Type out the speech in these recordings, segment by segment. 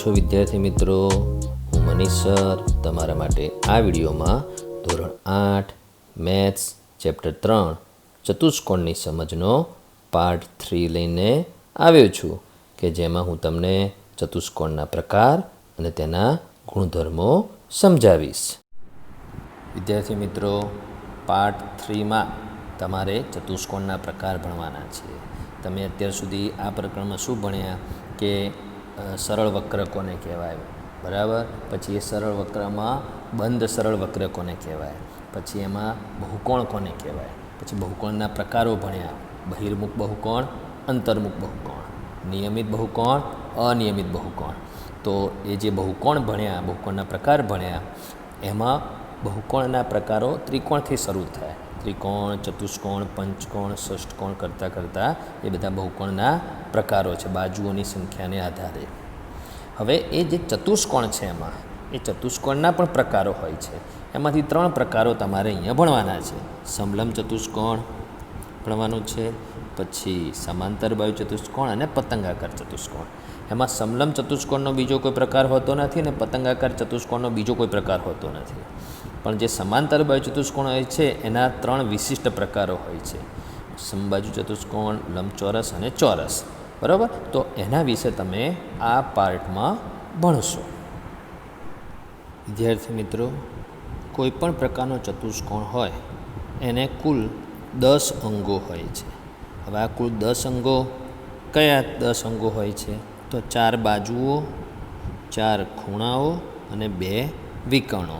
છો વિદ્યાર્થી મિત્રો? હું મનીષ સર તમારા માટે આ વિડીયોમાં ધોરણ 8 મેથ્સ ચેપ્ટર 3 ચતુષ્કોણની સમજનો પાર્ટ 3 લઈને આવ્યો છું કે જેમાં હું તમને ચતુષ્કોણના પ્રકાર અને તેના ગુણધર્મો સમજાવીશ. વિદ્યાર્થી મિત્રો, પાર્ટ 3માં તમારે ચતુષ્કોણના પ્રકાર ભણવાના છે. તમે અત્યાર સુધી આ પ્રકરણમાં શું ભણ્યા કે સરળ વક્ર કોને કહેવાય, બરાબર? પછી એ સરળ વક્રમાં બંધ સરળ વક્ર કોને કહેવાય, પછી એમાં બહુકોણ કોને કહેવાય, પછી બહુકોણના પ્રકારો ભણ્યા: બહિર્મુખ બહુકોણ, અંતર્મુખ બહુકોણ, નિયમિત બહુકોણ, અનિયમિત બહુકોણ. તો એ જે બહુકોણ ભણ્યા, બહુકોણના પ્રકાર ભણ્યા, એમાં બહુકોણના પ્રકારો ત્રિકોણથી શરૂ થાય. ત્રિકોણ, ચતુષ્કોણ, પંચકોણ, ષષ્ઠકોણ કરતાં એ બધા બહુકોણના પ્રકારો છે બાજુઓની સંખ્યાને આધારે. હવે એ જે ચતુષ્કોણ છે એમાં એ ચતુષ્કોણના પણ પ્રકારો હોય છે. એમાંથી 3 પ્રકારો તમારે અહીંયા ભણવાના છે. સમલંબ ચતુષ્કોણ ભણવાનું છે, પછી સમાંતર બાજુ ચતુષ્કોણ અને પતંગાકાર ચતુષ્કોણ. એમાં સમલંબ ચતુષ્કોણનો બીજો કોઈ પ્રકાર હોતો નથી અને પતંગાકાર ચતુષ્કોણનો બીજો કોઈ પ્રકાર હોતો નથી. પણ જે સમાંતર બાજુ ચતુષ્કોણ હોય છે એના 3 વિશિષ્ટ પ્રકારો હોય છે: સમબાજુ ચતુષ્કોણ, લંબચોરસ અને ચોરસ. બરાબર? તો એના વિશે તમે આ પાર્ટમાં ભણશો. વિદ્યાર્થી મિત્રો, કોઈ પણ પ્રકારનો ચતુષ્કોણ હોય એને કુલ 10 અંગો હોય છે. હવે આ કુલ 10 અંગો કયા 10 અંગો હોય છે? તો 4 બાજુઓ, 4 ખૂણાઓ અને 2 વિકર્ણો,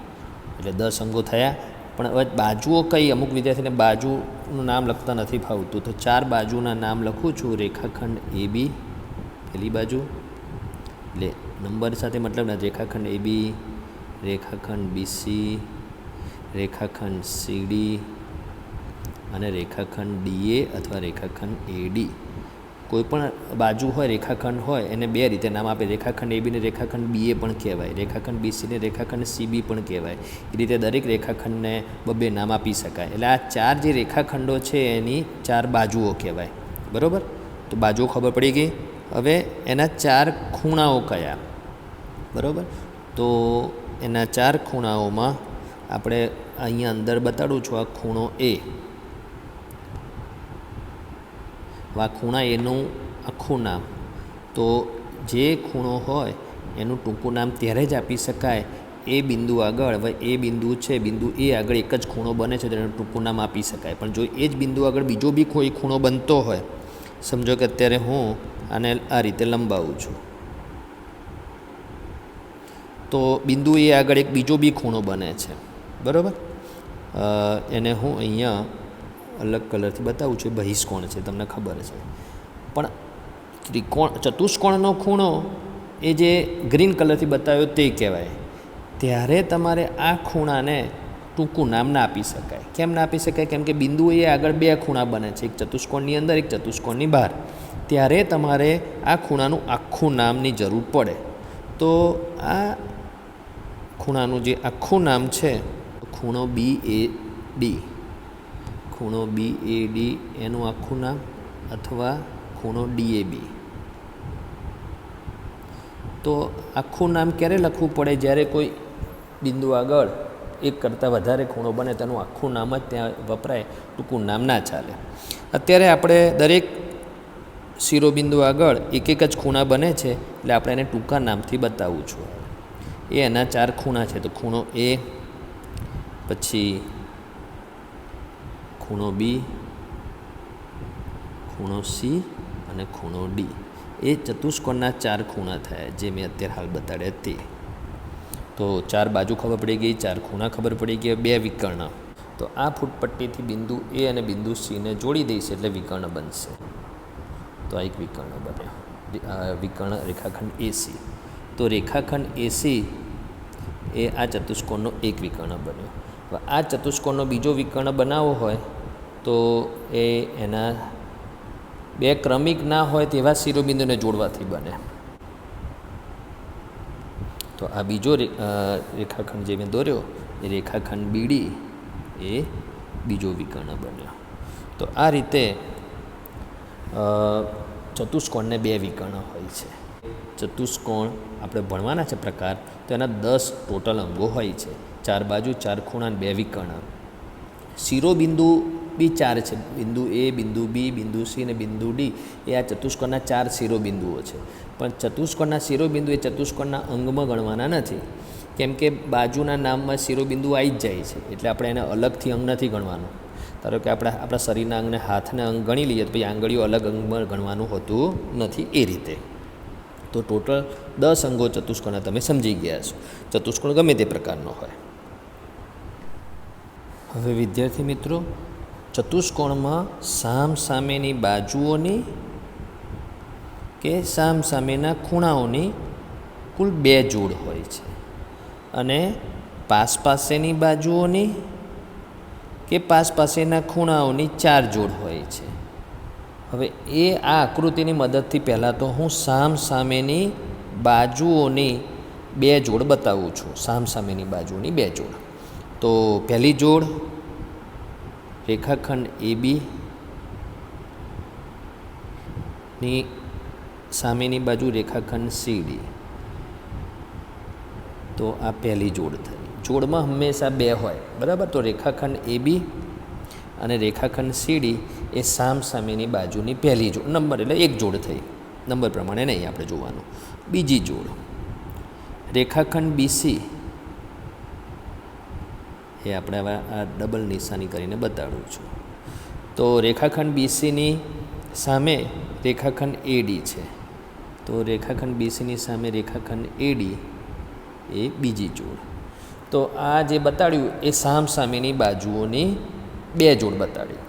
એટલે 10 અંગો થયા. પણ હવે બાજુઓ કઈ? અમુક વિદ્યાર્થીને બાજુનું નામ લખતા નથી ફાવતું, તો 4 બાજુના નામ લખું છું. રેખાખંડ AB પેલી બાજુ, એટલે નંબર સાથે મતલબ ને, રેખાખંડ AB, રેખાખંડ BC, રેખાખંડ CD અને રેખાખંડ DA અથવા રેખાખંડ AD. કોઈ પણ બાજુ હોય, રેખાખંડ હોય, એને 2 રીતે નામ આપે. રેખાખંડ AB ને રેખાખંડ BA પણ કહેવાય, રેખાખંડ BC ને રેખાખંડ CB પણ કહેવાય. એ રીતે દરેક રેખાખંડને 2 નામ આપી શકાય. એટલે આ 4 જે રેખાખંડો છે એની 4 બાજુઓ કહેવાય. બરાબર? તો બાજુઓ ખબર પડી ગઈ. હવે એના 4 ખૂણાઓ કયા? બરાબર? તો એના 4 ખૂણાઓમાં આપણે અહીંયા અંદર બતાડું છું. આ ખૂણો A, આ ખૂણા એનું આખું નામ. તો જે ખૂણો હોય એનું ટૂંકું નામ ત્યારે જ આપી શકાય એ બિંદુ આગળ. હવે એ બિંદુ છે, બિંદુ એ આગળ એક જ ખૂણો બને છે તો એનું ટૂંકું નામ આપી શકાય. પણ જો એ જ બિંદુ આગળ બીજો બી કોઈ ખૂણો બનતો હોય, સમજો કે અત્યારે હું આને આ રીતે લંબાવું છું, તો બિંદુ એ આગળ એક બીજો બી ખૂણો બને છે. બરાબર? એને હું અહીંયા અલગ કલરથી બતાવું છું. બહિષ્કોણ છે, તમને ખબર છે. પણ ચતુષ્કોણનો ખૂણો એ જે ગ્રીન કલરથી બતાવ્યો તે કહેવાય. ત્યારે તમારે આ ખૂણાને ટૂંકું નામ ના આપી શકાય. કેમ ના આપી શકાય? કેમ કે બિંદુ એ આગળ 2 ખૂણા બને છે, એક ચતુષ્કોણની અંદર, એક ચતુષ્કોણની બહાર. ત્યારે તમારે આ ખૂણાનું આખું નામની જરૂર પડે. તો આ ખૂણાનું જે આખું નામ છે, ખૂણો BAD, ખૂણો BAD એનું આખું નામ, અથવા ખૂણો DAB. તો આખું નામ ક્યારે લખવું પડે? જ્યારે કોઈ બિંદુ આગળ એક કરતાં વધારે ખૂણો બને તેનું આખું નામ જ ત્યાં વપરાય, ટૂંકું નામ ના ચાલે. અત્યારે આપણે દરેક શિરોબિંદુ આગળ એક જ ખૂણા બને છે, એટલે આપણે એને ટૂંકા નામથી બતાવવું છું. એ એના 4 ખૂણા છે. તો ખૂણો A, પછી ખૂણો B, ખૂણો C અને ખૂણો D. એ ચતુષ્કોણના 4 ખૂણા થયા, જે મેં અત્યારે હાલ બતાડ્યા તે. તો 4 બાજુ ખબર પડી ગઈ, 4 ખૂણા ખબર પડી ગયા, 2 વિકર્ણ. તો આ ફૂટપટ્ટીથી બિંદુ A અને બિંદુ Cને જોડી દઈશ એટલે વિકર્ણ બનશે. તો આ એક વિકર્ણ બન્યો, વિકર્ણ રેખાખંડ AC. તો રેખાખંડ AC એ આ ચતુષ્કોણનો એક વિકર્ણ બન્યો. હવે આ ચતુષ્કોણનો બીજો વિકર્ણ બનાવવો હોય તો એના 2 ક્રમિક ના હોય તેવા શિરોબિંદુને જોડવાથી બને. તો આ બીજો રેખાખંડ જે મેં દોર્યો એ રેખાખંડ BD એ બીજો વિકર્ણ બન્યો. તો આ રીતે ચતુષ્કોણને 2 વિકર્ણ હોય છે. ચતુષ્કોણ આપણે ભણવાના છે પ્રકાર, તો એના 10 ટોટલ અંગો હોય છે. 4 બાજુ, 4 ખૂણા અને 2 વિકર્ણ. શિરોબિંદુ બી 4 છે. બિંદુ એ, બિંદુ બી, બિંદુ સી અને બિંદુ ડી એ આ ચતુષ્કોણના 4 શિરોબિંદુઓ છે. પણ ચતુષ્કોણના શિરોબિંદુ એ ચતુષ્કોણના અંગમાં ગણવાના નથી, કેમ કે બાજુના નામમાં શિરોબિંદુ આવી જ જાય છે, એટલે આપણે એને અલગથી અંગ નથી ગણવાનું. ધારો કે આપણા શરીરના અંગને હાથને અંગ ગણી લઈએ તો પછી આંગળીઓ અલગ અંગમાં ગણવાનું હોતું નથી. એ રીતે તો ટોટલ 10 અંગો ચતુષ્કોણના તમે સમજી ગયા છો. ચતુષ્કોણ ગમે તે પ્રકારનો હોય. હવે વિદ્યાર્થી મિત્રો, ચતુષ્કોણમાં સામસામેની બાજુઓની કે સામસામેના ખૂણાઓની કુલ 2 જોડ હોય છે, અને પાસેની બાજુઓની કે પાસેના ખૂણાઓની 4 જોડ હોય છે. હવે આ આકૃતિની મદદથી પહેલાં તો હું સામસામેની બાજુઓની 2 જોડ બતાવું છું. સામસામેની બાજુઓની 2 જોડ. તો પહેલી જોડ રેખાખંડ AB ની સામેની બાજુ રેખાખંડ CD. તો આ પહેલી જોડ થઈ. જોડમાં હંમેશા 2 હોય, બરાબર. તો રેખાખંડ AB અને રેખાખંડ CD એ સામસામેની બાજુની પહેલી જોડ. નંબર એટલે એક જોડ થઈ, નંબર પ્રમાણે નહીં આપણે જોવાનું. બીજી જોડ રેખાખંડ BC એ આપણે હવે આ ડબલ નિશાની કરીને બતાડું છું. તો રેખાખંડ BCની સામે રેખાખંડ AD છે. તો રેખાખંડ BCની સામે રેખાખંડ AD એ બીજી જોડ. તો આ જે બતાડ્યું એ સામસામેની બાજુઓની 2 જોડ બતાડી.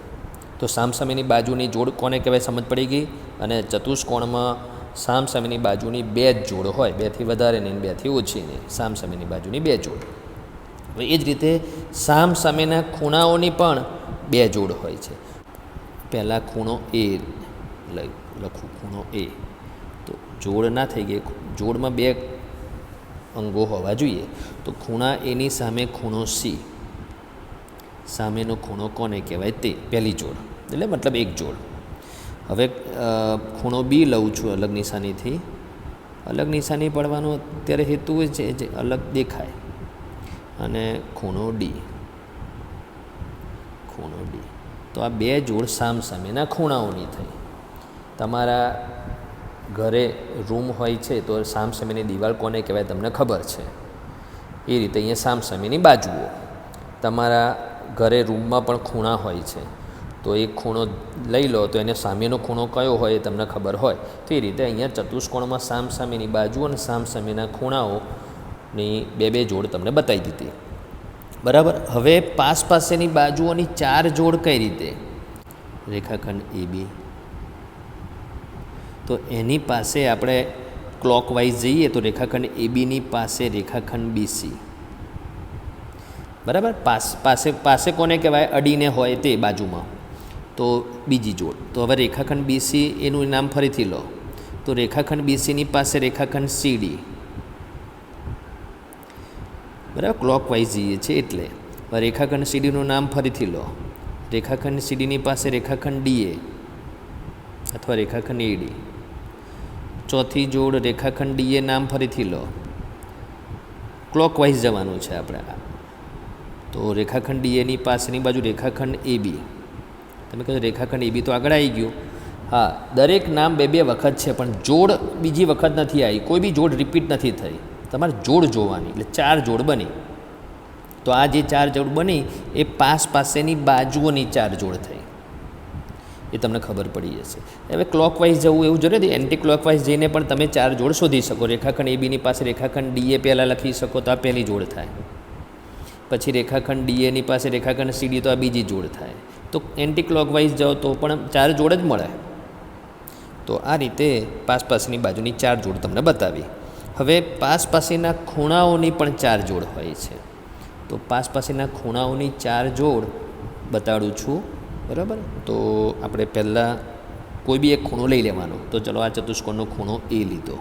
તો સામસામેની બાજુની જોડ કોને કહેવાય સમજ પડી ગઈ. અને ચતુષ્કોણમાં સામસામેની બાજુની 2 જ જોડ હોય, 2થી વધારે નહીં, 2થી ઓછી નહીં. સામસામેની બાજુની 2 જોડ. હવે એ જ રીતે સામસામેના ખૂણાઓની પણ 2 જોડ હોય છે. પહેલાં ખૂણો A લખું, ખૂણો A. તો જોડ ના થઈ ગઈ, જોડમાં 2 અંગો હોવા જોઈએ. તો ખૂણા એની સામે ખૂણો C, સામેનો ખૂણો કોને કહેવાય તે પહેલી જોડ, એટલે મતલબ એક જોડ. હવે ખૂણો B લઉં છું અલગ નિશાનીથી. અલગ નિશાની પડવાનો અત્યારે હેતુ છે જે અલગ દેખાય. અને ખૂણો D, ખૂણો D. તો આ 2 જોડ સામસામેના ખૂણાઓની થઈ. તમારા ઘરે રૂમ હોય છે તો સામસામેની દિવાલ કોને કહેવાય તમને ખબર છે. એ રીતે અહીંયા સામસામેની બાજુઓ. તમારા ઘરે રૂમમાં પણ ખૂણા હોય છે, તો એક ખૂણો લઈ લો તો એને સામેનો ખૂણો કયો હોય એ તમને ખબર હોય. તો એ રીતે અહીંયા ચતુષ્કોણમાં સામસામેની બાજુ અને સામસામેના ખૂણાઓની 2 જોડ તમને બતાવી દીધી, બરાબર. હવે પાસેની બાજુઓની 4 જોડ કઈ રીતે. રેખાખંડ AB, તો એની પાસે આપણે ક્લોકવાઇઝ જઈએ તો રેખાખંડ ABની પાસે રેખાખંડ BC, બરાબર. પાસે કોને કહેવાય, અડીને હોય તે બાજુમાં. તો બીજી જોડ. તો હવે રેખાખંડ BC એનું નામ ફરીથી લો. તો રેખાખંડ BCની પાસે રેખાખંડ CD, બરાબર. ક્લોકવાઇઝ જઈએ છીએ એટલે. હવે રેખાખંડ CDનું નામ ફરીથી લો. રેખાખંડ CDની પાસે રેખાખંડ DA અથવા રેખાખંડ AD. ચોથી જોડ રેખાખંડ DA નામ ફરીથી લો. ક્લોકવાઇઝ જવાનું છે આપણે. તો રેખાખંડ DAની પાસેની બાજુ રેખાખંડ AB. તમે કહો રેખાખંડ AB તો આગળ આવી ગયું. હા, દરેક નામ 2 વખત છે, પણ જોડ બીજી વખત નથી આવી. કોઈ બી જોડ રિપીટ નથી થઈ. તમારે જોડ જોવાની, એટલે 4 જોડ બની. તો આ જે 4 જોડ બની એ પાસેની બાજુઓની 4 જોડ થઈ. એ તમને ખબર પડી જશે. હવે ક્લોકવાઇઝ જવું એવું જરૂર નથી. એન્ટી ક્લોકવાઇઝ જઈને પણ તમે 4 જોડ શોધી શકો. રેખાખંડ ABની પાસે રેખાખંડ DA પહેલાં લખી શકો તો આ પહેલી જોડ થાય. પછી રેખાખંડ DAની પાસે રેખાખંડ CD તો આ બીજી જોડ થાય. તો એન્ટી ક્લોકવાઇઝ જાઓ તો પણ 4 જોડ જ મળે. તો આ રીતે પાસની બાજુની 4 જોડ તમને બતાવી. હવે પાસેના ખૂણાઓની પણ 4 જોડ હોય છે. તો પાસેના ખૂણાઓની 4 જોડ બતાડું છું, બરાબર. તો આપણે પહેલાં કોઈ બી એક ખૂણો લઈ લેવાનો. તો ચલો આ ચતુષ્કોણનો ખૂણો A લીધો.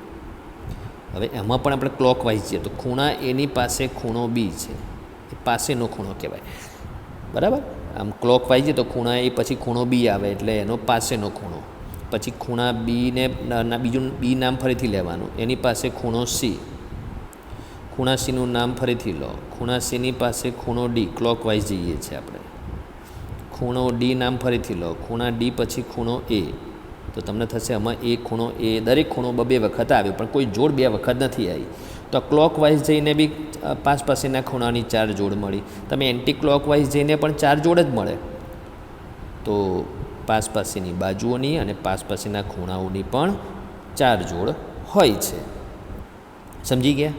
હવે એમાં પણ આપણે ક્લોકવાઇઝ જઈએ તો ખૂણા એની પાસે ખૂણો B છે, એ પાસેનો ખૂણો કહેવાય, બરાબર. આમ ક્લોકવાઇઝ જઈએ તો ખૂણા એ પછી ખૂણો B આવે એટલે એનો પાસેનો ખૂણો. પછી ખૂણા બીને બીજું બી નામ ફરીથી લેવાનું, એની પાસે ખૂણો સી, ખૂણા સીનું નામ ફરીથી લો, ખૂણા સીની પાસે ખૂણો ડી, ક્લોકવાઇઝ જઈએ છીએ આપણે, ખૂણો ડી નામ ફરીથી લો, ખૂણા ડી પછી ખૂણો એ, તો તમને થશે આમાં એ ખૂણો એ, દરેક ખૂણો બે વખત આવ્યો પણ કોઈ જોડ બે વખત નથી આવી. તો ક્લોકવાઇઝ જઈને બી પાસ પાસેના ખૂણાની 4 જોડ મળી. તમે એન્ટી ક્લોકવાઇઝ જઈને પણ 4 જોડ જ મળે. તો પાસ પાસેની બાજુઓની અને પાસ પાસેના ખૂણાઓની પણ 4 જોડ હોય છે. સમજી ગયા?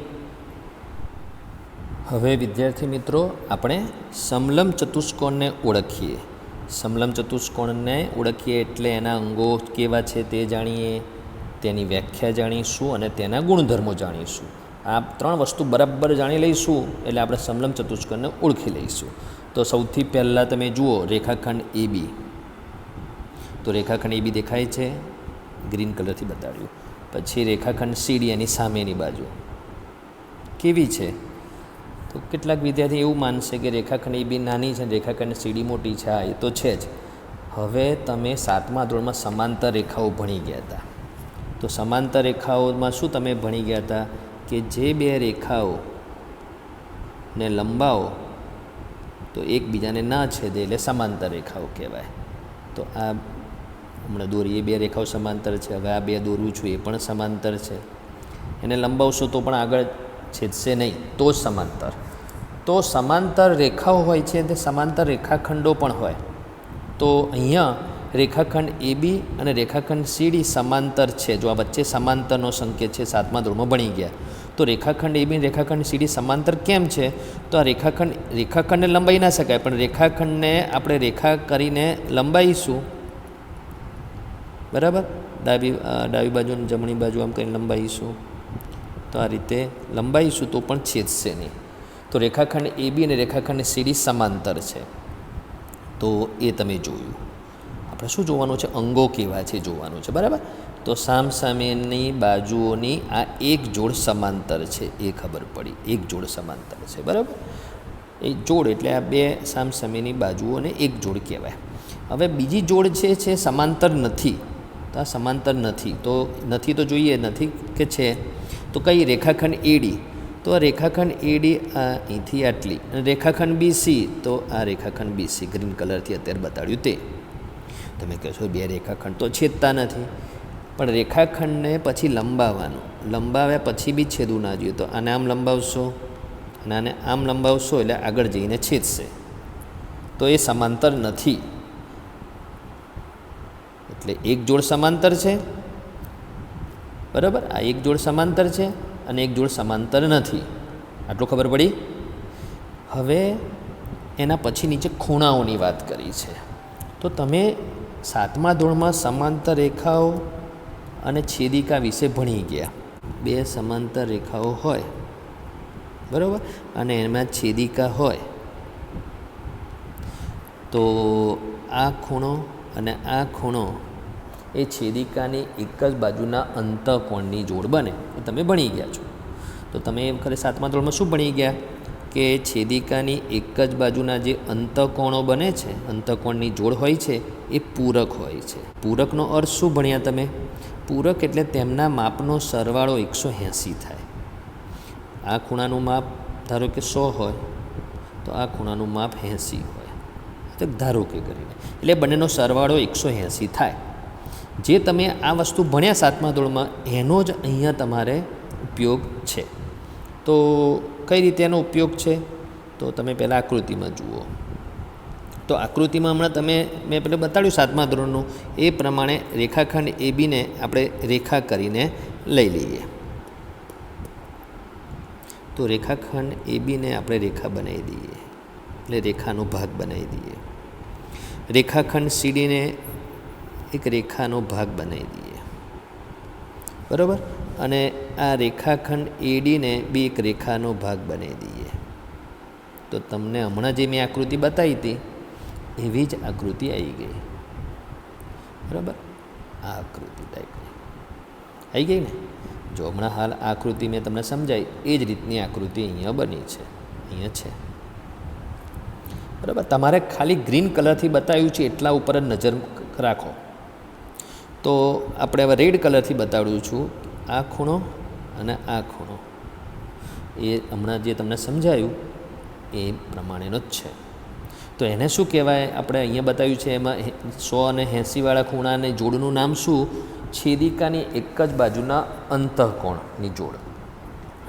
હવે વિદ્યાર્થી મિત્રો, આપણે સમલંબ ચતુષ્કોણને ઓળખીએ. સમલંબ ચતુષ્કોણને ઓળખીએ એટલે એના અંગો કેવા છે તે જાણીએ, તેની વ્યાખ્યા જાણીશું અને તેના ગુણધર્મો જાણીશું. આ 3 વસ્તુ બરાબર જાણી લઈશું એટલે આપણે સમલંબ ચતુષ્કોણને ઓળખી લઈશું. તો સૌથી પહેલાં તમે જુઓ રેખાખંડ એ બી. તો રેખાખંડ એ બી દેખાય છે, ગ્રીન કલરથી બતાડ્યું. પછી રેખાખંડ સીડી એની સામેની બાજુ કેવી છે? તો કેટલાક વિદ્યાર્થી એવું માનશે કે રેખાખંડ એ બી નાની છે, રેખાખંડ સીડી મોટી છે. હા, એ તો છે જ. હવે તમે 7મા ધોરણમાં સમાંતર રેખાઓ ભણી ગયા હતા. તો સમાંતર રેખાઓમાં શું તમે ભણી ગયા હતા કે જે 2 રેખાઓને લંબાવો તો એકબીજાને ના છેદે એટલે સમાંતર રેખાઓ કહેવાય. તો આ હમણાં દોરી, એ 2 રેખાઓ સમાંતર છે. હવે આ 2 દોરું છું, એ પણ સમાંતર છે. એને લંબાવશો તો પણ આગળ છેદશે નહીં, તો જ સમાંતર. તો સમાંતર રેખાઓ હોય છે તે સમાંતર રેખાખંડો પણ હોય. તો અહીંયા રેખાખંડ એ બી અને રેખાખંડ સીડી સમાંતર છે. જો આ વચ્ચે સમાંતરનો સંકેત છે, 7મા ધોરણમાં ભણી ગયા. તો રેખાખંડ એ બી અને રેખાખંડ સીડી સમાંતર કેમ છે? તો આ રેખાખંડને લંબાઈ ના શકાય, પણ રેખાખંડને આપણે રેખા કરીને લંબાઈશું. બરાબર? ડાબી બાજુ અને જમણી બાજુ આમ કરીને લંબાઈશું. તો આ રીતે લંબાઈશું તો પણ છેદશે નહીં. તો રેખાખંડ એ બી અને રેખાખંડ સીડી સમાંતર છે. તો એ તમે જોયું. આપણે શું જોવાનું છે? અંગો કેવા છે જોવાનું છે. બરાબર? તો સામસામેની બાજુઓની આ એક જોડ સમાંતર છે, એ ખબર પડી. એક જોડ સમાંતર છે. બરાબર? એ જોડ એટલે આ 2 સામસામેની બાજુઓને એક જોડ કહેવાય. હવે બીજી જોડ છે સમાંતર નથી. તો આ સમાંતર નથી. તો નથી તો જોઈએ, નથી કે છે. તો કઈ? રેખાખંડ એડી. તો આ રેખાખંડ એડી અહીંથી આટલી, અને રેખાખંડ બીસી, તો આ રેખાખંડ બીસી ગ્રીન કલરથી અત્યારે બતાડ્યું તે. તમે કહેશો 2 રેખાખંડ તો છેદતા નથી, પણ રેખાખંડને પછી લંબાવવાનું. લંબાવ્યા પછી બી છેદવું ના જોઈએ. તો આને આમ લંબાવશો અને આને આમ લંબાવશો એટલે આગળ જઈને છેદશે. તો એ સમાંતર નથી. એટલે એક જોડ સમાંતર છે. બરાબર? આ એક જોડ સમાંતર છે અને એક જોડ સમાંતર નથી. આટલું ખબર પડી? હવે એના પછી નીચે ખૂણાઓની વાત કરી છે. તો તમે 7મા ધોરણમાં સમાંતર રેખાઓ અને છેદિકા વિશે ભણી ગયા. 2 સમાંતર રેખાઓ હોય, બરાબર, અને એમાં છેદિકા હોય. તો આ ખૂણો અને આ ખૂણો એ છેદિકાની એક જ બાજુના અંતઃકોણની જોડ બને. એ તમે ભણી ગયા છો. તો તમે ખરેખર 7મા ધોરણમાં શું ભણી ગયા કે છેદિકાની એક જ બાજુના જે અંતઃકોણો બને છે, અંતઃકોણની જોડ હોય છે, એ પૂરક હોય છે. પૂરકનો અર્થ શું ભણ્યા તમે? પૂરક એટલે તેમના માપનો સરવાળો 180 થાય. આ ખૂણાનું માપ ધારો કે 100 હોય, તો આ ખૂણાનું માપ 80 હોય. તો ધારો કે કરીને એટલે બંનેનો સરવાળો 180 થાય. જે તમે આ વસ્તુ ભણ્યા 7મા ધોરણમાં, એનો જ અહીંયા તમારે ઉપયોગ છે. તો કઈ રીતે એનો ઉપયોગ છે? તો તમે પહેલાં આકૃતિમાં જુઓ. તો આકૃતિમાં હમણાં મેં પહેલાં બતાડ્યું 7મા ધોરણનું, એ પ્રમાણે રેખાખંડ એ બીને આપણે રેખા કરીને લઈ લઈએ. તો રેખાખંડ એ બીને આપણે રેખા બનાવી દઈએ, એટલે રેખાનો ભાગ બનાવી દઈએ. રેખાખંડ સીડીને એક રેખાનો ભાગ બનાવી દઈએ. બરાબર? અને આ રેખાખંડ એડીને બી એક રેખાનો ભાગ બનાવી દઈએ. તો તમને હમણાં જે મેં આકૃતિ બતાવી હતી એવી જ આકૃતિ આવી ગઈ. બરાબર? આ આકૃતિ ટાઈપની આવી ગઈ ને? જો હમણાં હાલ આકૃતિ મેં તમને સમજાવી, એ જ રીતની આકૃતિ અહીંયા બની છે, અહીંયા છે. બરાબર? તમારે ખાલી ગ્રીન કલરથી બતાવ્યું છે એટલા ઉપર જ નજર રાખો. તો આપણે હવે રેડ કલરથી બતાડું છું આ ખૂણો અને આ ખૂણો એ હમણાં જે તમને સમજાયું એ પ્રમાણેનો જ છે. તો એને શું કહેવાય? આપણે અહીંયા બતાવ્યું છે એમાં 100 અને 80વાળા ખૂણાને જોડનું નામ શું? છેદિકાની એક જ બાજુના અંતઃકોણની જોડ,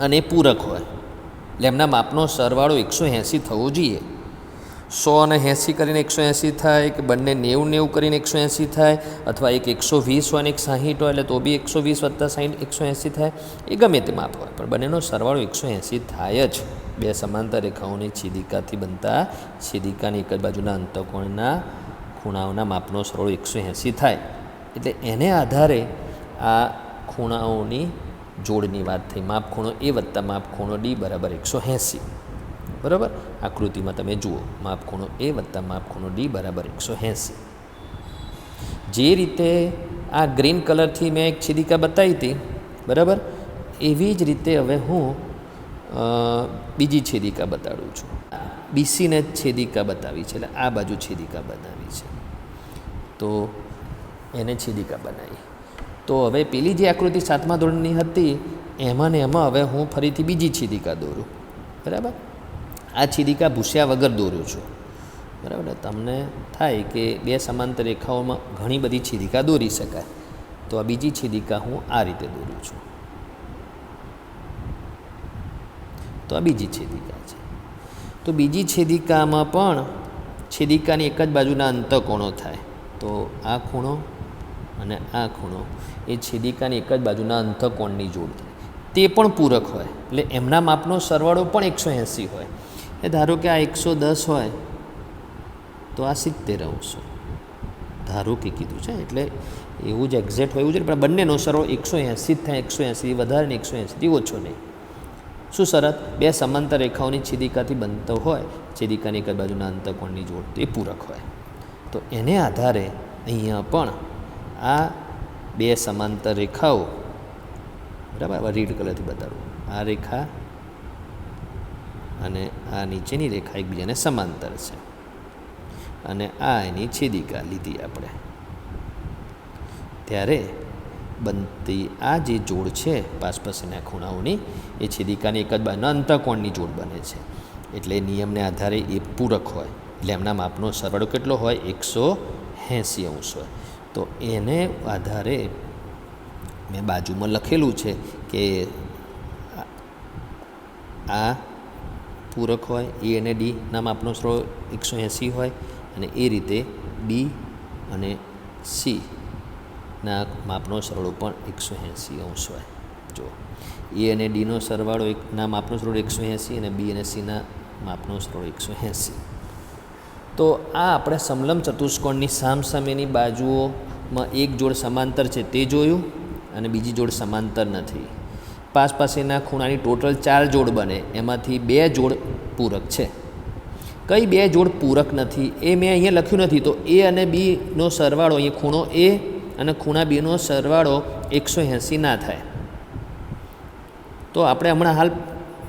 અને પૂરક હોય એટલે એમના માપનો સરવાળો 180 થવો જોઈએ. 100 અને 80 કરીને 180 થાય, કે બંને 90 કરીને 180 થાય, અથવા એક 120 હોય અને એક 60 હોય એટલે તો બી 120 + 60 180 થાય. એ ગમે તે માપ હોય, પણ બંનેનો સરવાળો 180 થાય જ. બે સમાંતર રેખાઓની છેદિકાથી બનતા છેદિકાની એક જ બાજુના અંતઃકોણના ખૂણાઓના માપનો સરવાળો 180 થાય. એટલે એને આધારે આ ખૂણાઓની જોડની વાત થઈ. માપ ખૂણો A વત્તા માપ ખૂણો D બરાબર 180. બરાબર? આકૃતિમાં તમે જુઓ, માપ ખૂણો A વત્તા માપ ખૂણો D બરાબર 180. જે રીતે આ ગ્રીન કલરથી મેં એક છેદિકા બતાવી હતી, બરાબર, એવી જ રીતે હવે હું બીજી છેદિકા બતાડું છું. BCને છેદિકા બતાવી છે, એટલે આ બાજુ છેદિકા બનાવી છે, તો એને છેદિકા બનાવી. તો હવે પેલી જે આકૃતિ 7મા ધોરણની હતી એમાં ને એમાં હવે હું ફરીથી બીજી છેદિકા દોરું. બરાબર? આ છેદિકા ભૂસ્યા વગર દોરું છું. બરાબર? તમને થાય કે બે સમાંતર રેખાઓમાં ઘણી બધી છેદિકા દોરી શકાય, તો આ બીજી છેદિકા હું આ રીતે દોરું છું. તો આ બીજી છેદિકા છે. તો બીજી છેદિકામાં પણ છેદિકાની એક જ બાજુના અંતઃકોણો થાય. તો આ ખૂણો અને આ ખૂણો એ છેદિકાની એક જ બાજુના અંતઃકોણની જોડ થાય. તે પણ પૂરક હોય, એટલે એમના માપનો સરવાળો પણ 180 હોય. એ ધારો કે આ 110 હોય તો આ 70°. ધારો કે કીધું છે, એટલે એવું જ એક્ઝેક્ટ હોય એવું છે, પણ બંનેનો સરવાળો 180 જ થાય. 180 વધારે ને 180 ઓછો નહીં. શું શરત? બે સમાંતર રેખાઓની છેદિકાથી બનતો હોય છેદિકાની એક જ બાજુના અંતઃકોણની જોડ, તે પૂરક હોય. તો એને આધારે અહીંયા પણ આ બે સમાંતર રેખાઓ, બરાબર, રેડ કલરથી બતાડું, આ રેખા અને આ નીચેની રેખા એકબીજાને સમાંતર છે, અને આ એની છેદિકા લીધી આપણે. ત્યારે બનતી આ જે જોડ છે પાસપાસના ખૂણાઓની, એ છેદિકાની એક જ બાજુના અંતઃકોણની જોડ બને છે. એટલે નિયમને આધારે એ પૂરક હોય, એટલે એમના માપનો સરવાળો કેટલો હોય? 180° હોય. તો એને આધારે મેં બાજુમાં લખેલું છે કે આ પૂરક હોય, A અને Dના માપનો સરવાળો 180 હોય, અને એ રીતે B અને C ના માપનો સરવાળો પણ 180° હોય. જો A અને Dનો સરવાળો ના માપનો સરવાળો 180 અને B અને Cના માપનો સરવાળો 180. તો આ આપણે સમલંબ ચતુષ્કોણની સામસામેની બાજુઓમાં એક જોડ સમાંતર છે તે જોયું, અને બીજી જોડ સમાંતર નથી. પાસપાસેના ખૂણાની ટોટલ 4 જોડ બને, એમાંથી 2 જોડ પૂરક છે. કઈ 2 જોડ પૂરક નથી એ મેં અહીંયા લખ્યું નથી. તો A અને Bનો સરવાળો, અહીંયા ખૂણો A અને ખૂણા Bનો સરવાળો 180 ના થાય. તો આપણે હમણાં હાલ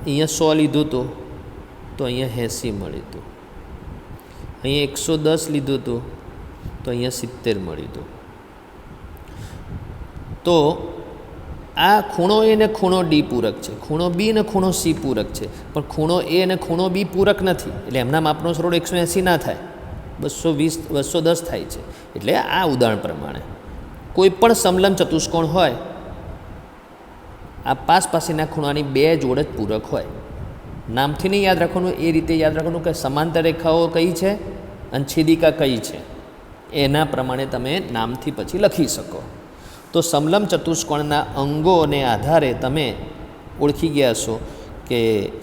અહીંયા 100 લીધું હતું, તો અહીંયા 80 મળ્યું હતું. અહીંયા 110 લીધું હતું, તો અહીંયા 70 મળ્યું હતું. તો આ ખૂણો A ને ખૂણો D પૂરક છે, ખૂણો B ને ખૂણો C પૂરક છે, પણ ખૂણો A અને ખૂણો B પૂરક નથી, એટલે એમના માપનો સરવાળો 180 ના થાય, 210 થાય છે. એટલે આ ઉદાહરણ પ્રમાણે કોઈ પણ સમલંબ ચતુષ્કોણ હોય, આ પાસપાસેના ખૂણાની 2 જોડ જ પૂરક હોય. નામથી નહીં યાદ રાખવાનું, એ રીતે યાદ રાખવાનું કે સમાંતર રેખાઓ કઈ છે અને છેદિકા કઈ છે, એના પ્રમાણે તમે નામથી પછી લખી શકો. તો સમલંબ ચતુષ્કોણના અંગોને આધારે તમે ઓળખી ગયા છો કે